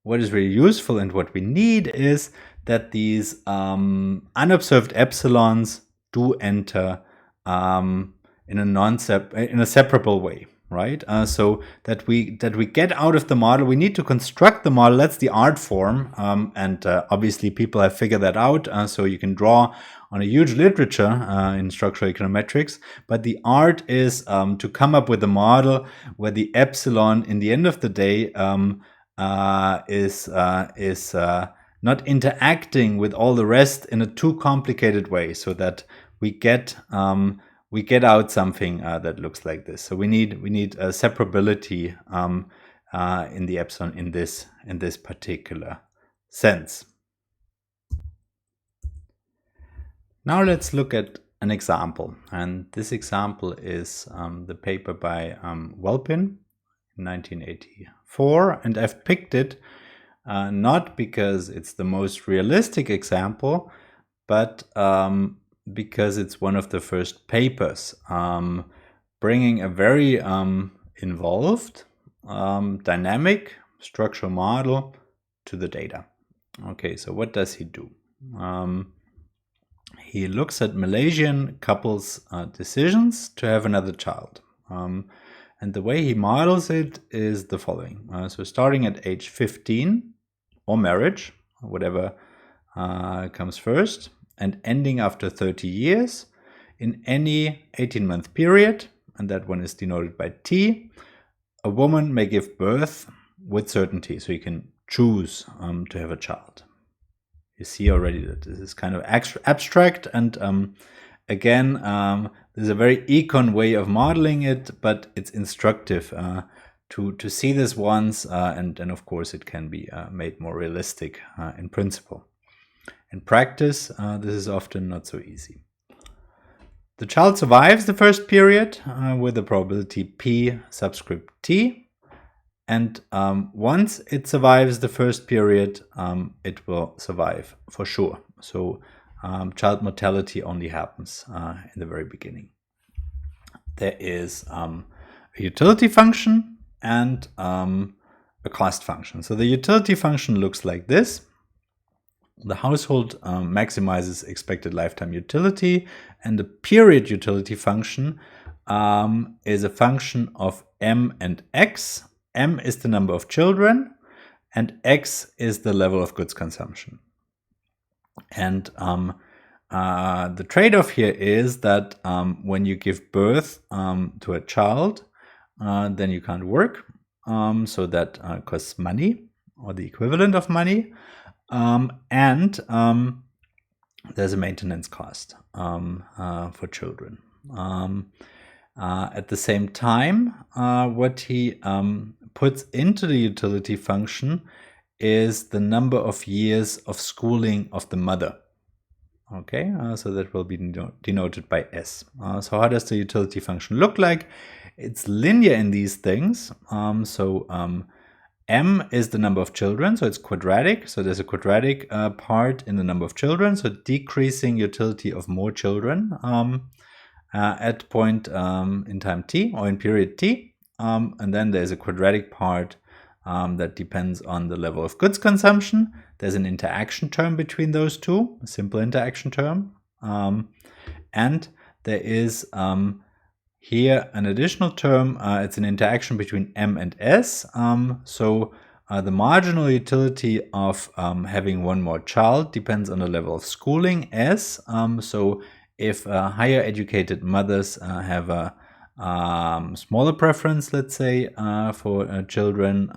what is really useful, and what we need is that these unobserved epsilons do enter in a separable way, right? So that we get out of the model. We need to construct the model. That's the art form, and obviously people have figured that out. So you can draw on a huge literature in structural econometrics, but the art is to come up with a model where the epsilon, in the end of the day, is not interacting with all the rest in a too complicated way, so that we get out something that looks like this. So we need a separability in the epsilon in this particular sense. Now let's look at an example, and this example is the paper by Wolpin in 1984, and I've picked it not because it's the most realistic example, but because it's one of the first papers bringing a very involved, dynamic structural model to the data. Okay, so what does he do? He looks at Malaysian couples' decisions to have another child. And the way he models it is the following. So starting at age 15, or marriage, whatever comes first, and ending after 30 years in any 18-month period, and that one is denoted by T, a woman may give birth with certainty. So you can choose to have a child. You see already that this is kind of abstract, and again, there's a very econ way of modeling it, but it's instructive to see this once, and of course it can be made more realistic in principle. In practice, this is often not so easy. The child survives the first period with a probability P subscript T. And once it survives the first period, it will survive for sure. So child mortality only happens in the very beginning. There is a utility function and a cost function. So the utility function looks like this. The household maximizes expected lifetime utility, and the period utility function is a function of m and x. M is the number of children, and X is the level of goods consumption. And the trade-off here is that when you give birth to a child, then you can't work. So that costs money, or the equivalent of money. And there's a maintenance cost for children. At the same time, what he puts into the utility function is the number of years of schooling of the mother. Okay, so that will be denoted by S. So how does the utility function look like? It's linear in these things. M is the number of children, so it's quadratic. So there's a quadratic part in the number of children, so decreasing utility of more children at point in time t, or in period t. And then there's a quadratic part that depends on the level of goods consumption. There's an interaction term between those two, a simple interaction term. And there is here an additional term. It's an interaction between M and S. The marginal utility of having one more child depends on the level of schooling, S. So if higher educated mothers have a smaller preference, let's say, for children,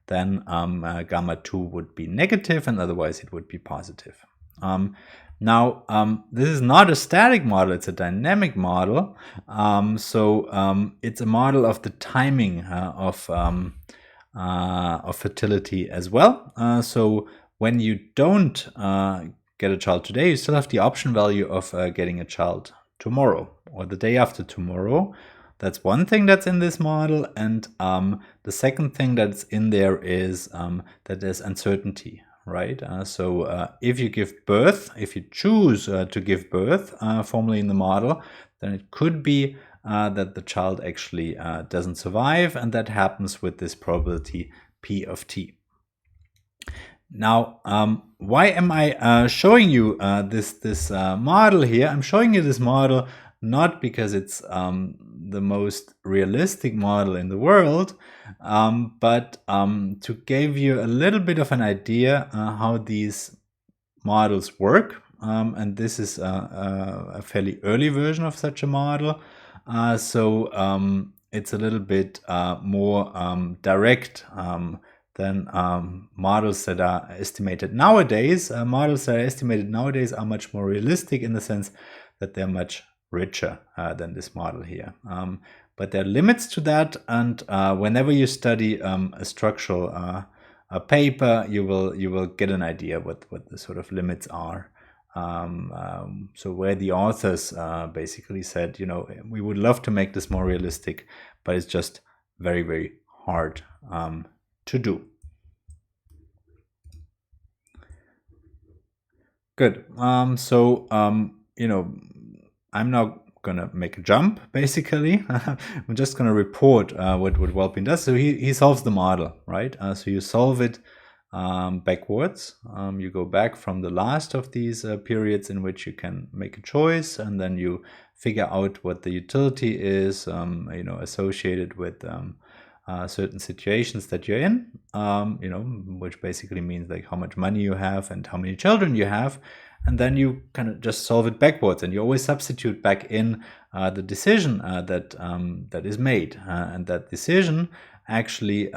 then gamma 2 would be negative, and otherwise it would be positive. Now, this is not a static model, it's a dynamic model. It's a model of the timing of of fertility as well. So when you don't get a child today, you still have the option value of getting a child tomorrow or the day after tomorrow. That's one thing that's in this model. And the second thing that's in there is that there's uncertainty, right? So if you give birth, if you choose to give birth formally in the model, then it could be that the child actually doesn't survive, and that happens with this probability P of t. Now, why am I showing you this model here? I'm showing you this model not because it's the most realistic model in the world, but to give you a little bit of an idea how these models work. And this is a fairly early version of such a model. So it's a little bit more direct than models that are estimated nowadays. Models that are estimated nowadays are much more realistic in the sense that they're much richer than this model here. But there are limits to that, and whenever you study a structural paper, you will get an idea what the sort of limits are. So where the authors basically said, we would love to make this more realistic, but it's just very, very hard to do. Good. So I'm now gonna make a jump, basically. I'm just gonna report what Wolpin does. So he solves the model, right? So you solve it backwards. You go back from the last of these periods in which you can make a choice, and then you figure out what the utility is, associated with certain situations that you're in, which basically means like how much money you have and how many children you have. And then you kind of just solve it backwards, and you always substitute back in the decision that is made, and that decision actually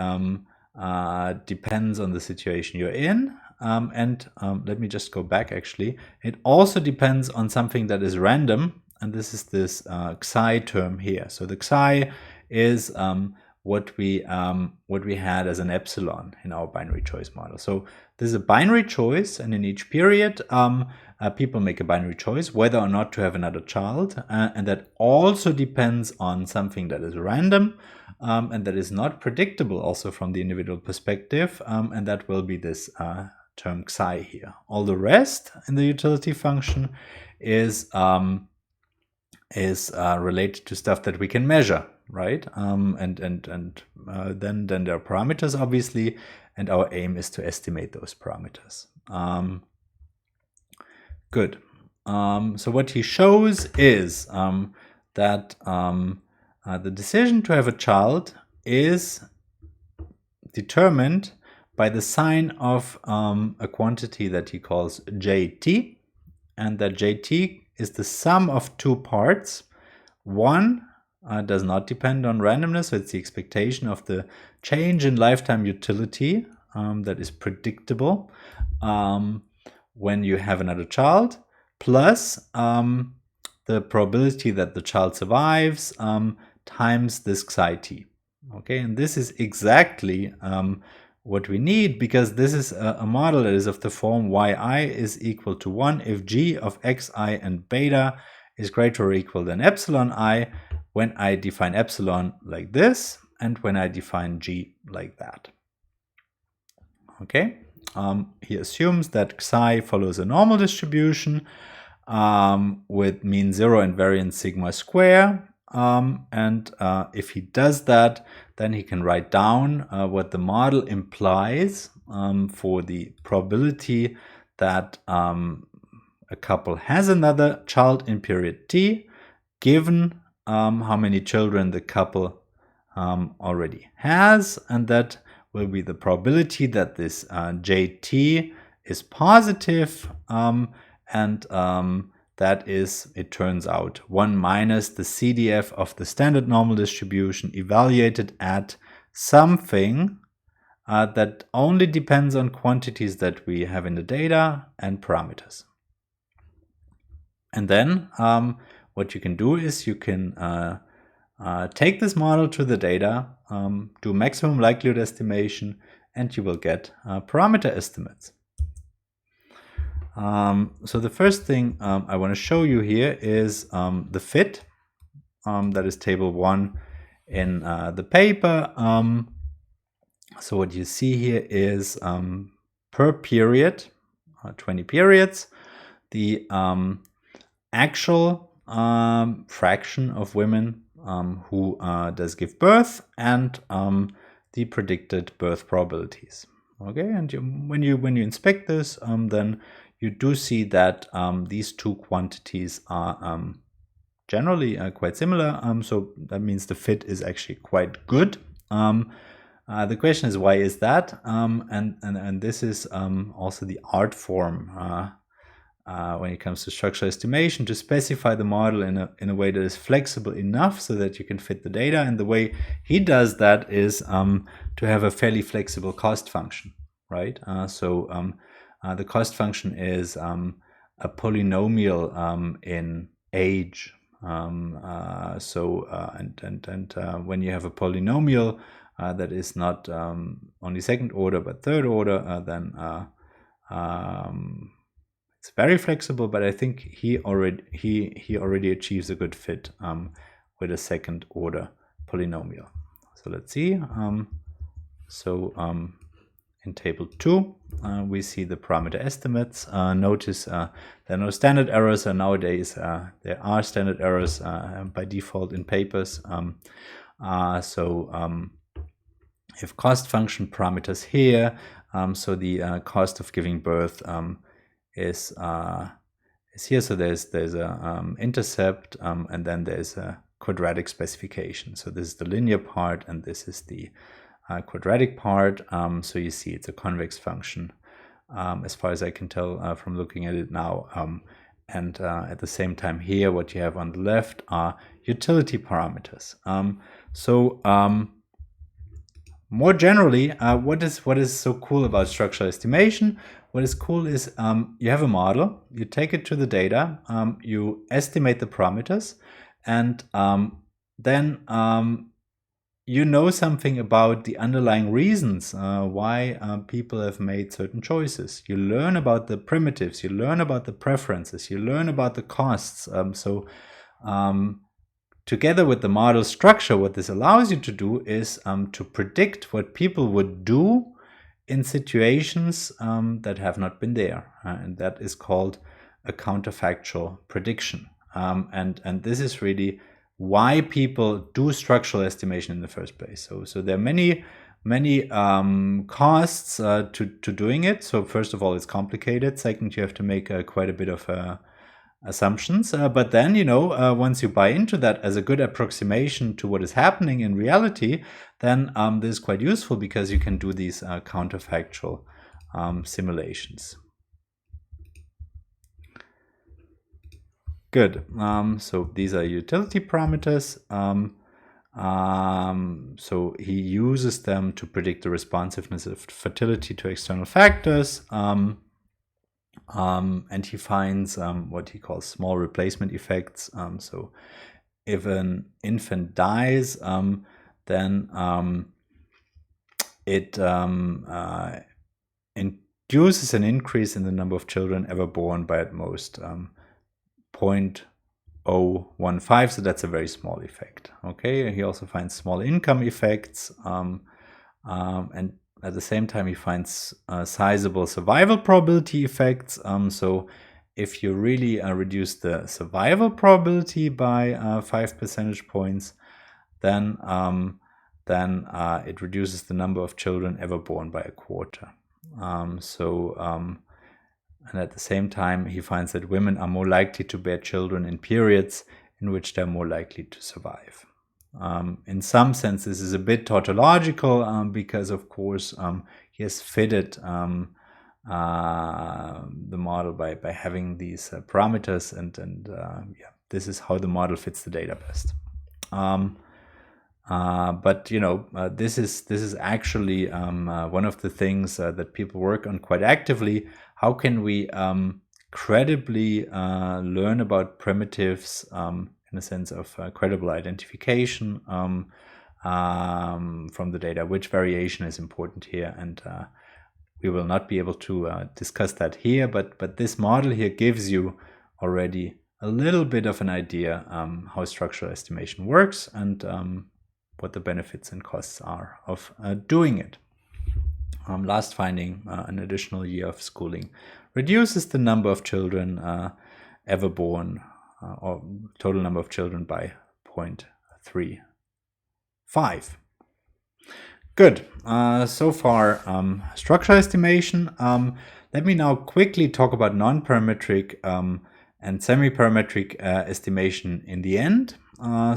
depends on the situation you're in. And let me just go back. Actually, it also depends on something that is random, and this is this xi term here. So the xi is what we had as an epsilon in our binary choice model. So this is a binary choice, and in each period, people make a binary choice whether or not to have another child, and that also depends on something that is random and that is not predictable, also from the individual perspective, and that will be this term xi here. All the rest in the utility function is related to stuff that we can measure, right? And then there are parameters, obviously, and our aim is to estimate those parameters. Good. So what he shows is that the decision to have a child is determined by the sign of a quantity that he calls jt, and that jt is the sum of two parts. One does not depend on randomness, so it's the expectation of the change in lifetime utility that is predictable when you have another child, plus the probability that the child survives times this xi t. Okay, and this is exactly what we need, because this is a model that is of the form yi is equal to 1 if g of xi and beta is greater or equal than epsilon I, when I define epsilon like this and when I define g like that. Okay, he assumes that xi follows a normal distribution with mean 0 and variance sigma square. And if he does that, then he can write down what the model implies for the probability that a couple has another child in period t, given how many children the couple already has, and that will be the probability that this jt is positive, and that is, it turns out, 1 minus the CDF of the standard normal distribution evaluated at something that only depends on quantities that we have in the data and parameters. And then what you can do is you can take this model to the data, do maximum likelihood estimation, and you will get parameter estimates. So the first thing I want to show you here is the fit. That is table 1 in the paper. So what you see here is per period, 20 periods, the actual fraction of women who does give birth, and the predicted birth probabilities. Okay, and when you inspect this, then you do see that these two quantities are generally quite similar. So that means the fit is actually quite good. The question is, why is that? And this is also the art form when it comes to structural estimation, to specify the model in a way that is flexible enough so that you can fit the data. And the way he does that is to have a fairly flexible cost function, right? The cost function is a polynomial in age. When you have a polynomial that is not only second order but third order, then it's very flexible. But I think he already achieves a good fit with a second order polynomial. So let's see. In table 2, we see the parameter estimates. Notice there are no standard errors, and nowadays there are standard errors by default in papers. If cost function parameters here, so the cost of giving birth is here. So there's a intercept, and then there's a quadratic specification. So this is the linear part, and this is the quadratic part. So you see it's a convex function, as far as I can tell from looking at it now. And at the same time here, what you have on the left are utility parameters. More generally, what is so cool about structural estimation? What is cool is you have a model, you take it to the data, you estimate the parameters, and then you know something about the underlying reasons why people have made certain choices. You learn about the primitives, you learn about the preferences, you learn about the costs. Together with the model structure, what this allows you to do is to predict what people would do in situations that have not been there. And that is called a counterfactual prediction. And this is really why people do structural estimation in the first place. So there are many costs to doing it. So first of all, it's complicated. Second, you have to make quite a bit of assumptions. But then, once you buy into that as a good approximation to what is happening in reality, then this is quite useful because you can do these counterfactual simulations. Good. So these are utility parameters. So he uses them to predict the responsiveness of fertility to external factors. And he finds what he calls small replacement effects. So if an infant dies, then it induces an increase in the number of children ever born by at most 0.015, so that's a very small effect. Okay, he also finds small income effects, and at the same time he finds sizable survival probability effects. So if you really reduce the survival probability by 5 percentage points, then it reduces the number of children ever born by a quarter. And at the same time, he finds that women are more likely to bear children in periods in which they're more likely to survive. In some sense, this is a bit tautological because, of course, he has fitted the model by having these parameters, and this is how the model fits the data best. But this is actually one of the things that people work on quite actively. How can we credibly learn about primitives in a sense of credible identification from the data, which variation is important here, and we will not be able to discuss that here, but this model here gives you already a little bit of an idea how structural estimation works and what the benefits and costs are of doing it. Last finding, an additional year of schooling reduces the number of children ever born, or total number of children, by 0.35. Good. So far, structural estimation. Let me now quickly talk about non-parametric and semi-parametric estimation in the end.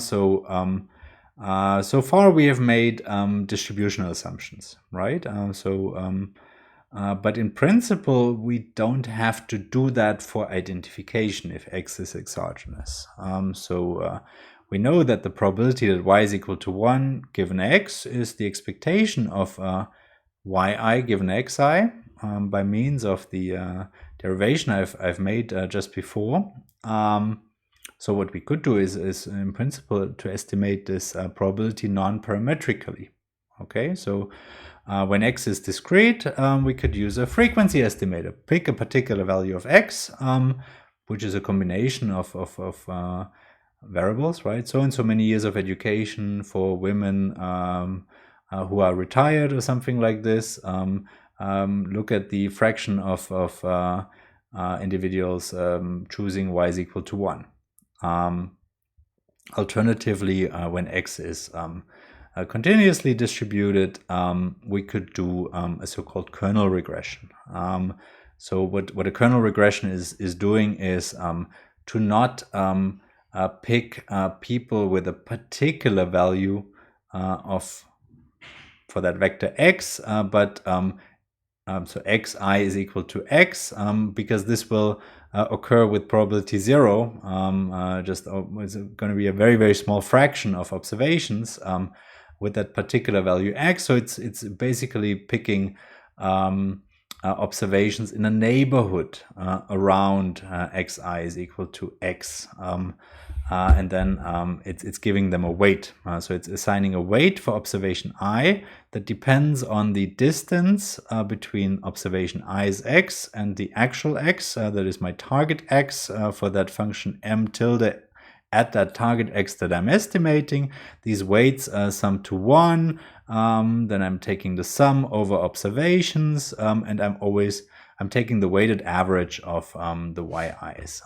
So far we have made distributional assumptions, right? But in principle, we don't have to do that for identification if x is exogenous. We know that the probability that y is equal to 1 given x is the expectation of yi given xi by means of the derivation I've made just before. So what we could do is in principle to estimate this probability non-parametrically. Okay, so when x is discrete, we could use a frequency estimator. Pick a particular value of x, which is a combination of variables, right? So and so many years of education for women who are retired or something like this. Look at the fraction of individuals choosing y is equal to 1. Alternatively, when x is continuously distributed, we could do a so-called kernel regression. So what a kernel regression is doing is to not pick people with a particular value for that vector x, but so xi is equal to x, because this will occur with probability 0. It's going to be a very, very small fraction of observations with that particular value x. So it's basically picking observations in a neighborhood around xi is equal to x. And then it's giving them a weight. So it's assigning a weight for observation I that depends on the distance between observation I is x and the actual x, that is my target x for that function m tilde at that target x that I'm estimating. These weights sum to 1, then I'm taking the sum over observations, and I'm taking the weighted average of the yi's,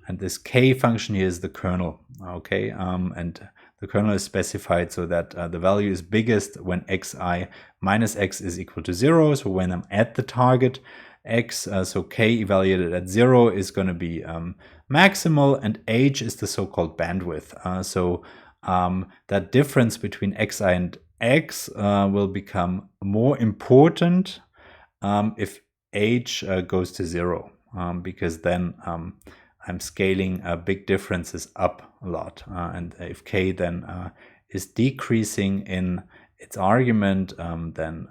and this k function here is the kernel, okay? And the kernel is specified so that the value is biggest when xi minus x is equal to 0. So when I'm at the target x, so k evaluated at 0 is going to be maximal, and h is the so-called bandwidth. That difference between xi and x will become more important if h goes to 0, because then I'm scaling big differences up a lot, and if k then is decreasing in its argument, then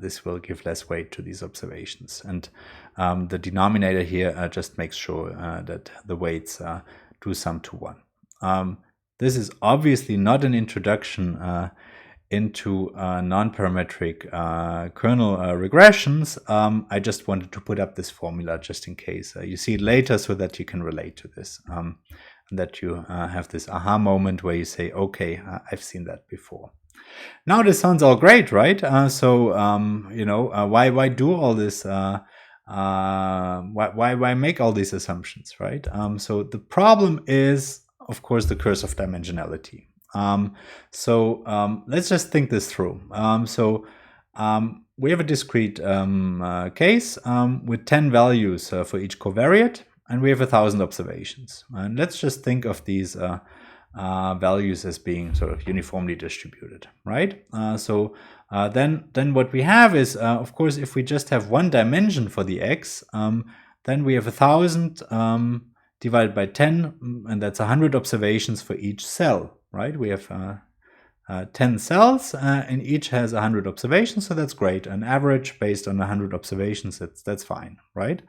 this will give less weight to these observations. And the denominator here just makes sure that the weights do sum to 1. This is obviously not an introduction into non-parametric kernel regressions. I just wanted to put up this formula just in case you see it later, so that you can relate to this, and that you have this aha moment where you say, okay, I've seen that before. Now this sounds all great, right? Why do all this? Why make all these assumptions, right? So the problem is, of course, the curse of dimensionality. Let's just think this through. We have a discrete case with 10 values for each covariate, and we have 1,000 observations. And let's just think of these values as being sort of uniformly distributed, right? Then what we have is, of course, if we just have one dimension for the x, then we have 1,000 divided by 10, and that's 100 observations for each cell, right? We have 10 cells, and each has 100 observations, so that's great. An average based on 100 observations, that's fine, right?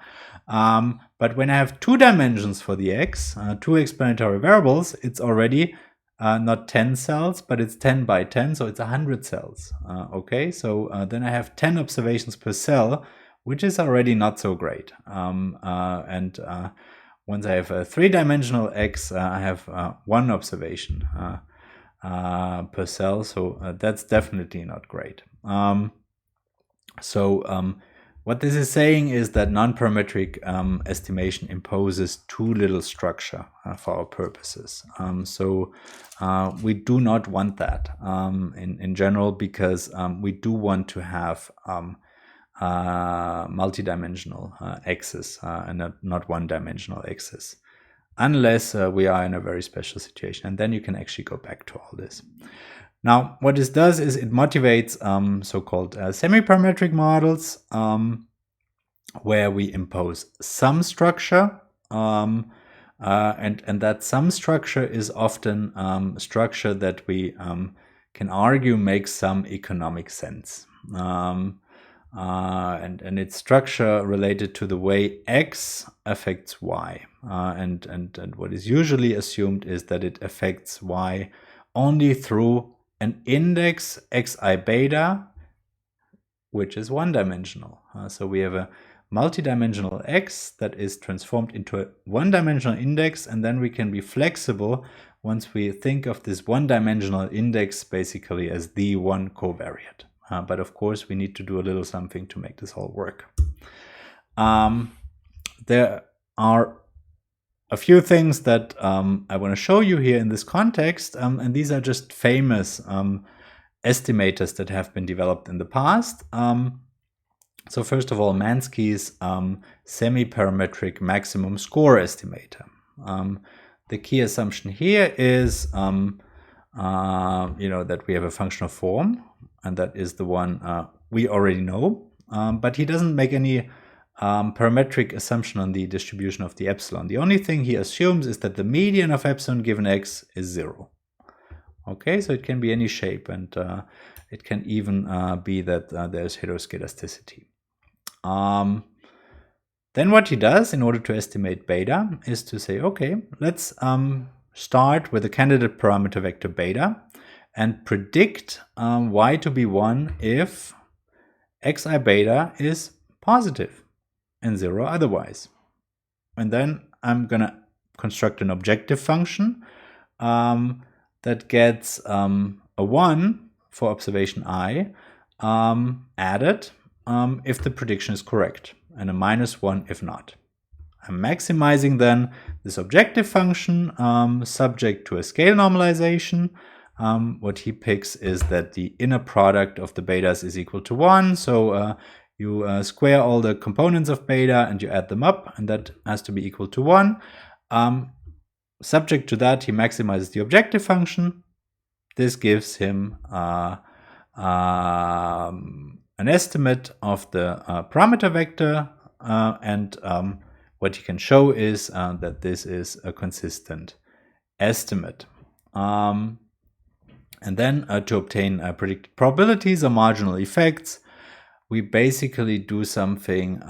But when I have 2 dimensions for the x, 2 explanatory variables, it's already not 10 cells, but it's 10 by 10, so it's 100 cells. Okay, so then I have 10 observations per cell, which is already not so great. Once I have a 3-dimensional x, I have 1 observation per cell, so that's definitely not great. What this is saying is that non-parametric estimation imposes too little structure for our purposes. We do not want that in general, because we do want to have multidimensional x's and not one-dimensional x's, unless we are in a very special situation, and then you can actually go back to all this. Now, what this does is it motivates so-called semi-parametric models, where we impose some structure, and that some structure is often structure that we can argue makes some economic sense. And it's structure related to the way x affects y. And what is usually assumed is that it affects y only through an index xi beta, which is one-dimensional. So we have a multidimensional x that is transformed into a one-dimensional index, and then we can be flexible once we think of this one-dimensional index basically as the one covariate. But of course, we need to do a little something to make this all work. There are a few things that I want to show you here in this context, and these are just famous estimators that have been developed in the past. So first of all, Mansky's semi-parametric maximum score estimator. The key assumption here is that we have a functional form, and that is the one we already know, but he doesn't make any parametric assumption on the distribution of the epsilon. The only thing he assumes is that the median of epsilon given x is 0. Okay, so it can be any shape, and it can even be that there's heteroscedasticity. Then what he does in order to estimate beta is to say, okay, let's start with a candidate parameter vector beta and predict y to be 1 if xi beta is positive and 0 otherwise. And then I'm going to construct an objective function that gets a 1 for observation I added if the prediction is correct, and a -1 if not. I'm maximizing then this objective function subject to a scale normalization. What he picks is that the inner product of the betas is equal to 1. So you square all the components of beta and you add them up, and that has to be equal to 1. Subject to that, he maximizes the objective function. This gives him an estimate of the parameter vector, and what he can show is that this is a consistent estimate. And then to obtain predicted probabilities or marginal effects, we basically do something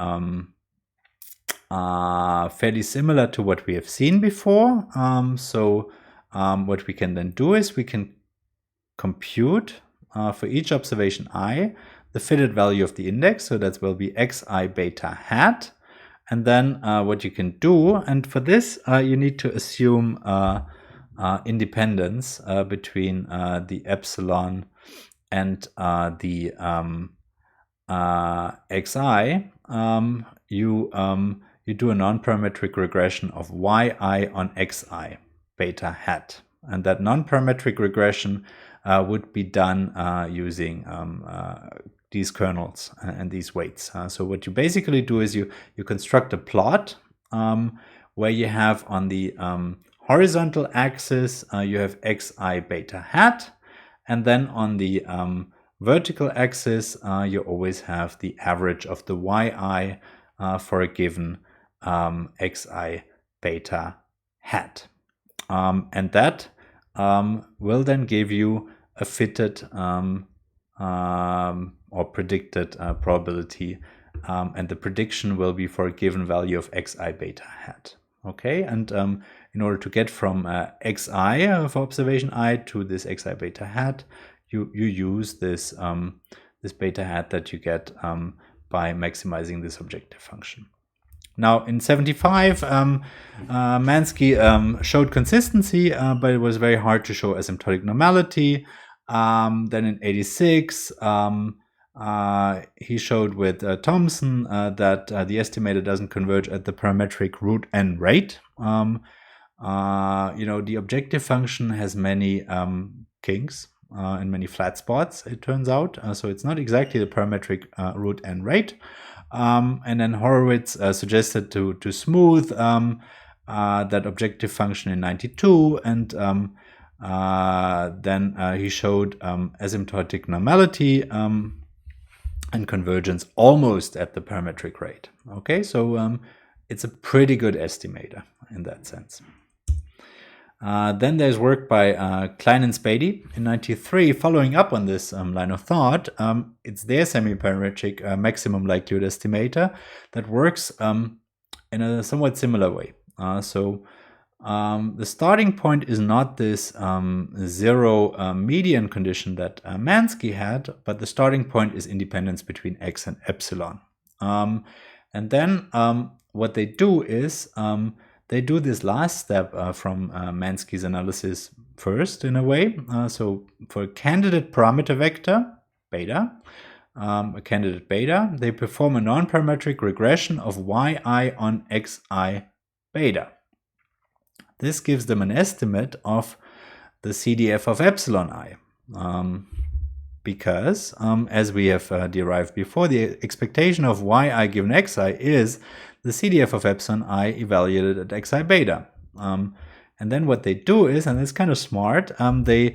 fairly similar to what we have seen before. What we can then do is we can compute for each observation I the fitted value of the index, so that will be xi beta hat. And then what you can do, and for this you need to assume independence between the epsilon and the xi. You do a non-parametric regression of yi on xi beta hat, and that non-parametric regression would be done using these kernels and these weights. So what you basically do is you construct a plot where you have on the horizontal axis you have xi beta hat, and then on the vertical axis you always have the average of the yi for a given xi beta hat, and that will then give you a fitted or predicted probability, and the prediction will be for a given value of xi beta hat. Okay, and in order to get from xi for observation I to this xi beta hat, you use this this beta hat that you get by maximizing this objective function. Now in 75, Mansky showed consistency, but it was very hard to show asymptotic normality. Then in 86, he showed with Thomson that the estimator doesn't converge at the parametric root n rate. You know, the objective function has many kinks and many flat spots, it turns out. So it's not exactly the parametric root n rate. And then Horowitz suggested to smooth that objective function in 92, and then he showed asymptotic normality and convergence almost at the parametric rate. Okay, so it's a pretty good estimator in that sense. Then there's work by Klein and Spady in 93, following up on this line of thought. It's their semi-parametric maximum likelihood estimator that works in a somewhat similar way. The starting point is not this zero median condition that Mansky had, but the starting point is independence between x and epsilon. And then what they do is they do this last step from Mansky's analysis first, in a way. So for a candidate parameter vector, beta, a candidate beta, they perform a non-parametric regression of yi on xi beta. This gives them an estimate of the CDF of epsilon I, because, as we have derived before, the expectation of yi given xi is the CDF of epsilon I evaluated at xi beta. And then what they do is, and it's kind of smart, they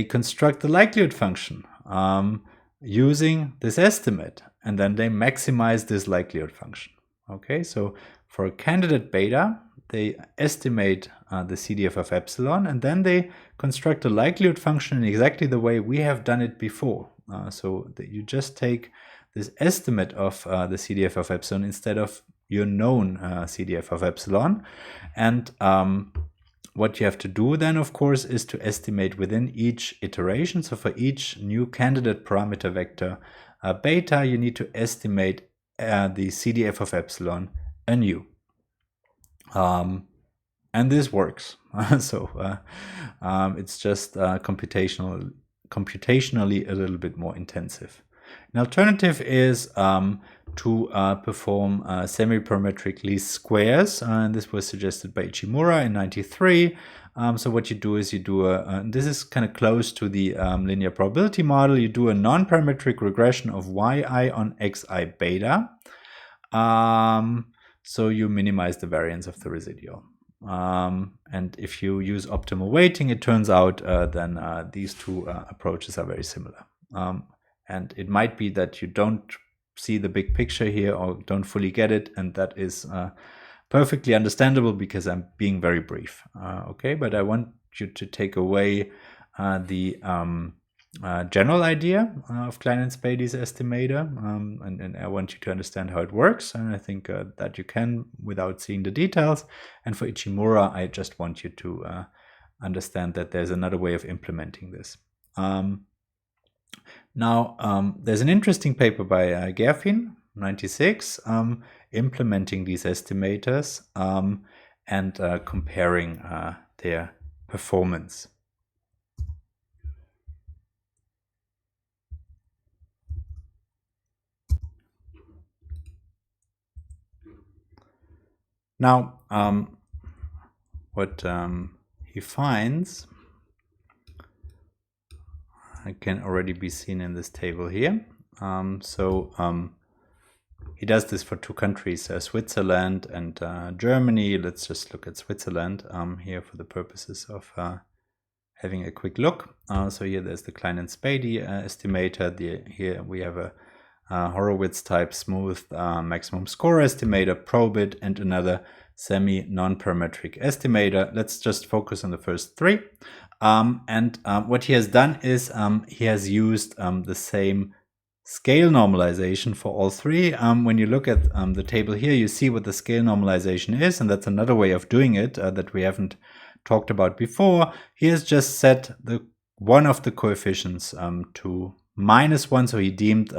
construct the likelihood function using this estimate, and then they maximize this likelihood function. Okay, so for a candidate beta, they estimate the CDF of epsilon, and then they construct a likelihood function in exactly the way we have done it before. So that you just take this estimate of the CDF of epsilon instead of your known CDF of epsilon. And what you have to do then, of course, is to estimate within each iteration. So for each new candidate parameter vector beta, you need to estimate the CDF of epsilon anew. And this works. So it's just computationally a little bit more intensive. An alternative is to perform semi-parametric least squares, and this was suggested by Ichimura in 93. So what you do is you do this is kind of close to the linear probability model. You do a non-parametric regression of yi on xi beta. So you minimize the variance of the residual. And if you use optimal weighting, it turns out then these two approaches are very similar. And it might be that you don't see the big picture here or don't fully get it, and that is perfectly understandable because I'm being very brief. Okay, but I want you to take away the general idea of Klein and Spady's estimator, and I want you to understand how it works, and I think that you can without seeing the details. And for Ichimura, I just want you to understand that there's another way of implementing this. Now, there's an interesting paper by Gerfin, 96, implementing these estimators and comparing their performance. Now, what he finds can already be seen in this table here. He does this for two countries, Switzerland and Germany. Let's just look at Switzerland here for the purposes of having a quick look. So here there's the Klein and Spady estimator. Here we have a Horowitz type smooth maximum score estimator, probit, and another semi-non-parametric estimator. Let's just focus on the first three. What he has done is he has used the same scale normalization for all three. When you look at the table here, you see what the scale normalization is, and that's another way of doing it that we haven't talked about before. He has just set one of the coefficients to -1, so he deemed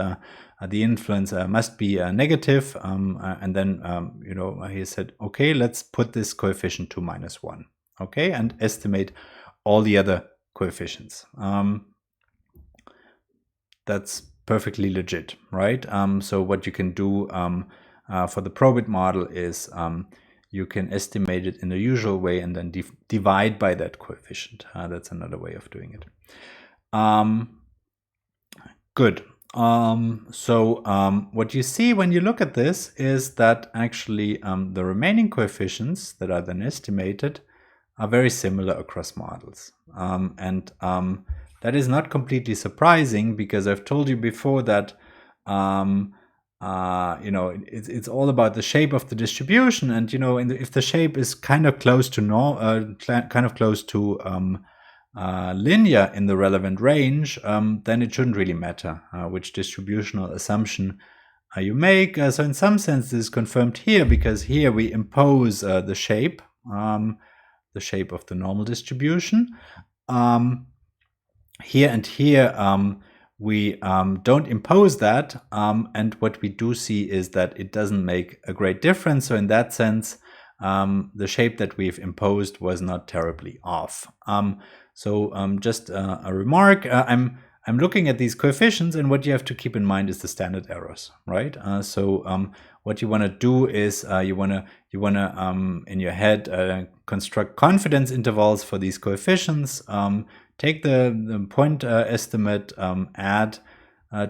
the influence must be negative, and then he said, okay, let's put this coefficient to -1, okay, and estimate all the other coefficients. That's perfectly legit, right? So what you can do for the probit model is you can estimate it in the usual way and then divide by that coefficient. That's another way of doing it. Good. What you see when you look at this is that actually the remaining coefficients that are then estimated are very similar across models. That is not completely surprising, because I've told you before that it's all about the shape of the distribution, and if the shape is kind of close to linear in the relevant range, then it shouldn't really matter which distributional assumption you make. So in some sense this is confirmed here, because here we impose the shape of the normal distribution. Here and here we don't impose that, and what we do see is that it doesn't make a great difference. So in that sense, the shape that we've imposed was not terribly off. Just a remark, I'm looking at these coefficients, and what you have to keep in mind is the standard errors, right? What you want to do is you want to in your head construct confidence intervals for these coefficients. Take the point estimate, add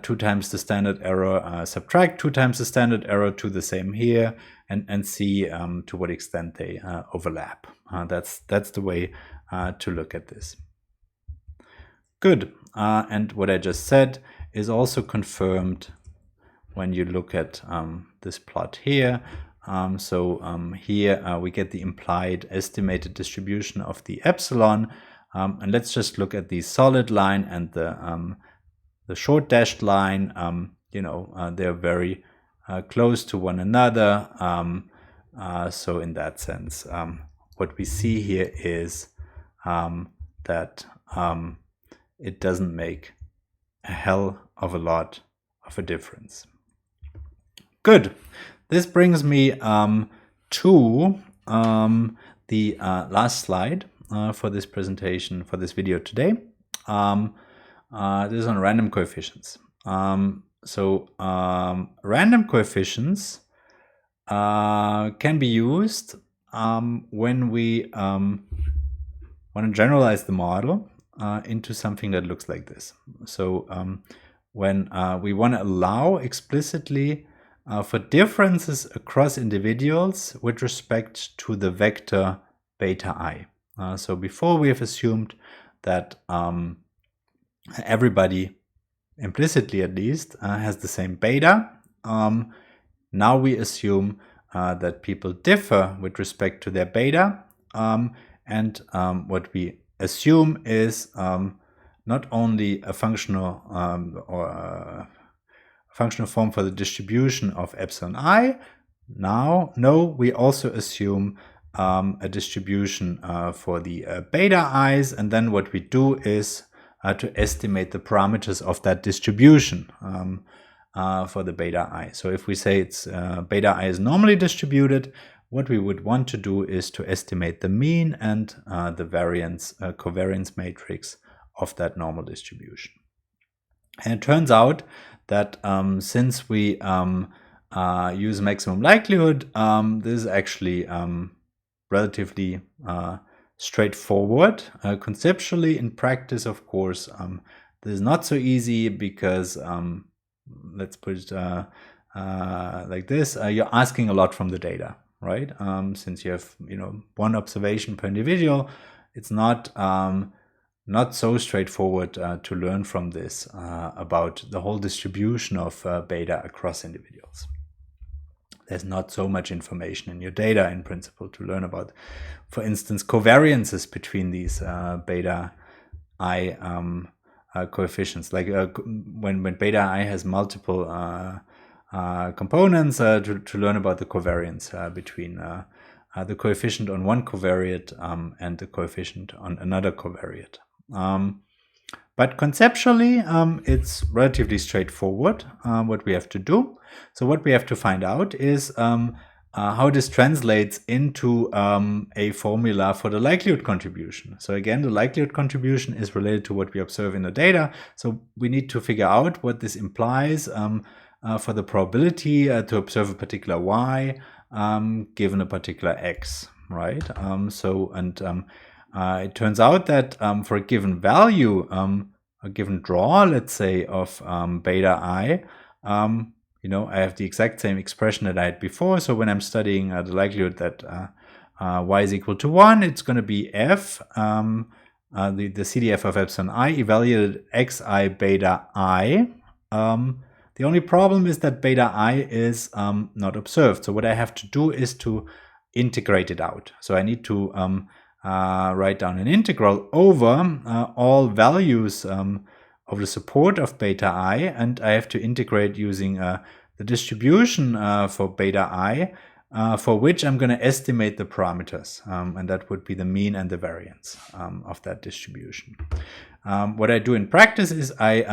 2 times the standard error, subtract 2 times the standard error, to the same here, and see to what extent they overlap. That's the way to look at this. Good. And what I just said is also confirmed when you look at this plot here. Here we get the implied estimated distribution of the epsilon. And let's just look at the solid line and the short dashed line. They're very close to one another. So in that sense, what we see here is that it doesn't make a hell of a lot of a difference. Good. This brings me to the last slide for this presentation, for this video today. This is on random coefficients. Random coefficients can be used when we want to generalize the model into something that looks like this. When we want to allow explicitly for differences across individuals with respect to the vector beta I. So before we have assumed that everybody, implicitly at least, has the same beta. Now we assume that people differ with respect to their beta. What we assume is not only a functional functional form for the distribution of epsilon I. No, we also assume a distribution for the beta i's, and then what we do is to estimate the parameters of that distribution for the beta I. So if we say it's beta I is normally distributed, what we would want to do is to estimate the mean and the variance covariance matrix of that normal distribution. And it turns out that since we use maximum likelihood, this is actually relatively straightforward conceptually. In practice, of course, this is not so easy because let's put it like this: you're asking a lot from the data, right? Since you have one observation per individual, it's not so straightforward to learn from this about the whole distribution of beta across individuals. there's not so much information in your data in principle to learn about, for instance, covariances between these beta I coefficients. Like when beta I has multiple components, to learn about the covariance between the coefficient on one covariate and the coefficient on another covariate. But conceptually, it's relatively straightforward what we have to do. So what we have to find out is how this translates into a formula for the likelihood contribution. So again, the likelihood contribution is related to what we observe in the data. So we need to figure out what this implies for the probability to observe a particular y given a particular x, right? It turns out that for a given value, a given draw, let's say, of beta I, I have the exact same expression that I had before. So when I'm studying the likelihood that y is equal to 1, it's going to be f, the CDF of epsilon I, evaluated xi beta I. The only problem is that beta I is not observed. So what I have to do is to integrate it out. So I need to write down an integral over all values of the support of beta I, and I have to integrate using the distribution for beta I, for which I'm going to estimate the parameters, and that would be the mean and the variance of that distribution. What I do in practice is I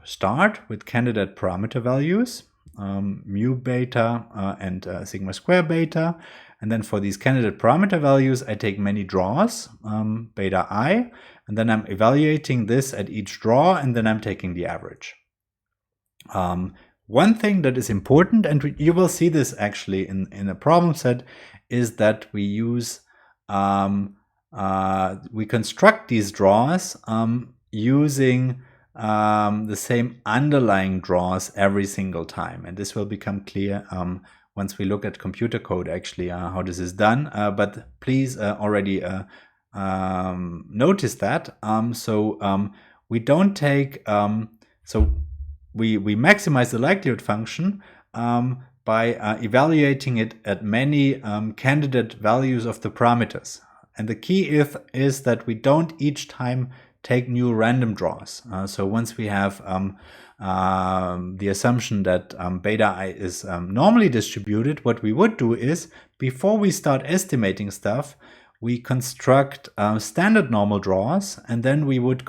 start with candidate parameter values, mu beta and sigma square beta. And then for these candidate parameter values, I take many draws, beta I, and then I'm evaluating this at each draw, and then I'm taking the average. One thing that is important, and you will see this actually in a problem set, is that we use, we construct these draws using the same underlying draws every single time. And this will become clear once we look at computer code, actually, how this is done. But please already notice that. We don't take, we maximize the likelihood function by evaluating it at many candidate values of the parameters. And the key is that we don't each time take new random draws. So once we have the assumption that beta I is normally distributed, what we would do is, before we start estimating stuff, we construct standard normal draws, and then we would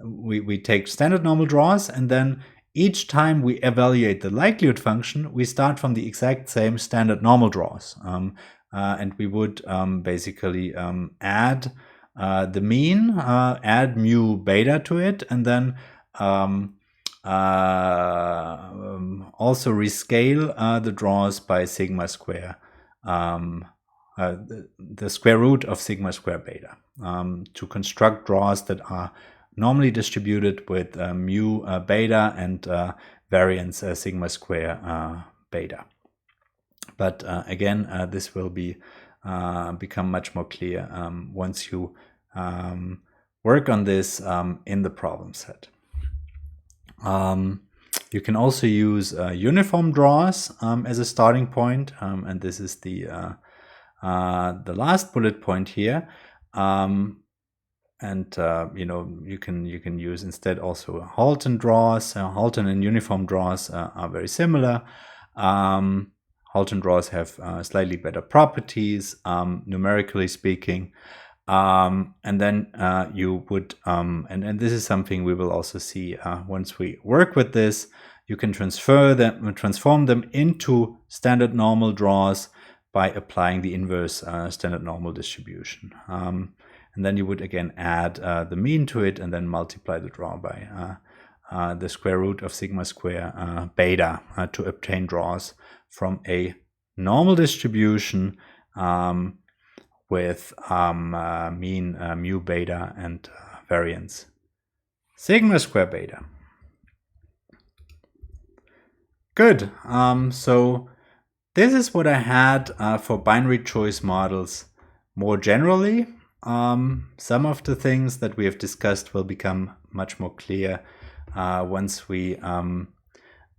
we take standard normal draws, and then each time we evaluate the likelihood function, we start from the exact same standard normal draws. And we would basically add the mean, add mu beta to it, and then also rescale the draws by sigma square, the square root of sigma square beta, to construct draws that are normally distributed with mu beta and variance sigma square beta. But again, this will become much more clear once you work on this in the problem set. You can also use uniform draws as a starting point, and this is the last bullet point here. You can use instead also Halton draws. Halton and uniform draws are very similar. Halton draws have slightly better properties, numerically speaking. And then you would, and this is something we will also see once we work with this, you can transform them into standard normal draws by applying the inverse standard normal distribution. And then you would again add the mean to it and then multiply the draw by the square root of sigma square beta to obtain draws from a normal distribution with mean mu beta and variance sigma square beta. Good. So this is what I had for binary choice models more generally. Some of the things that we have discussed will become much more clear once we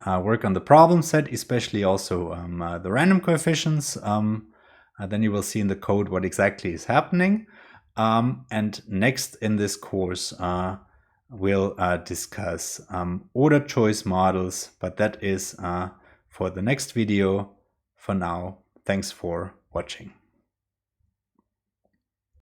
work on the problem set, especially also the random coefficients. Then you will see in the code what exactly is happening. And next in this course, we'll discuss order choice models, but that is for the next video. For now, thanks for watching.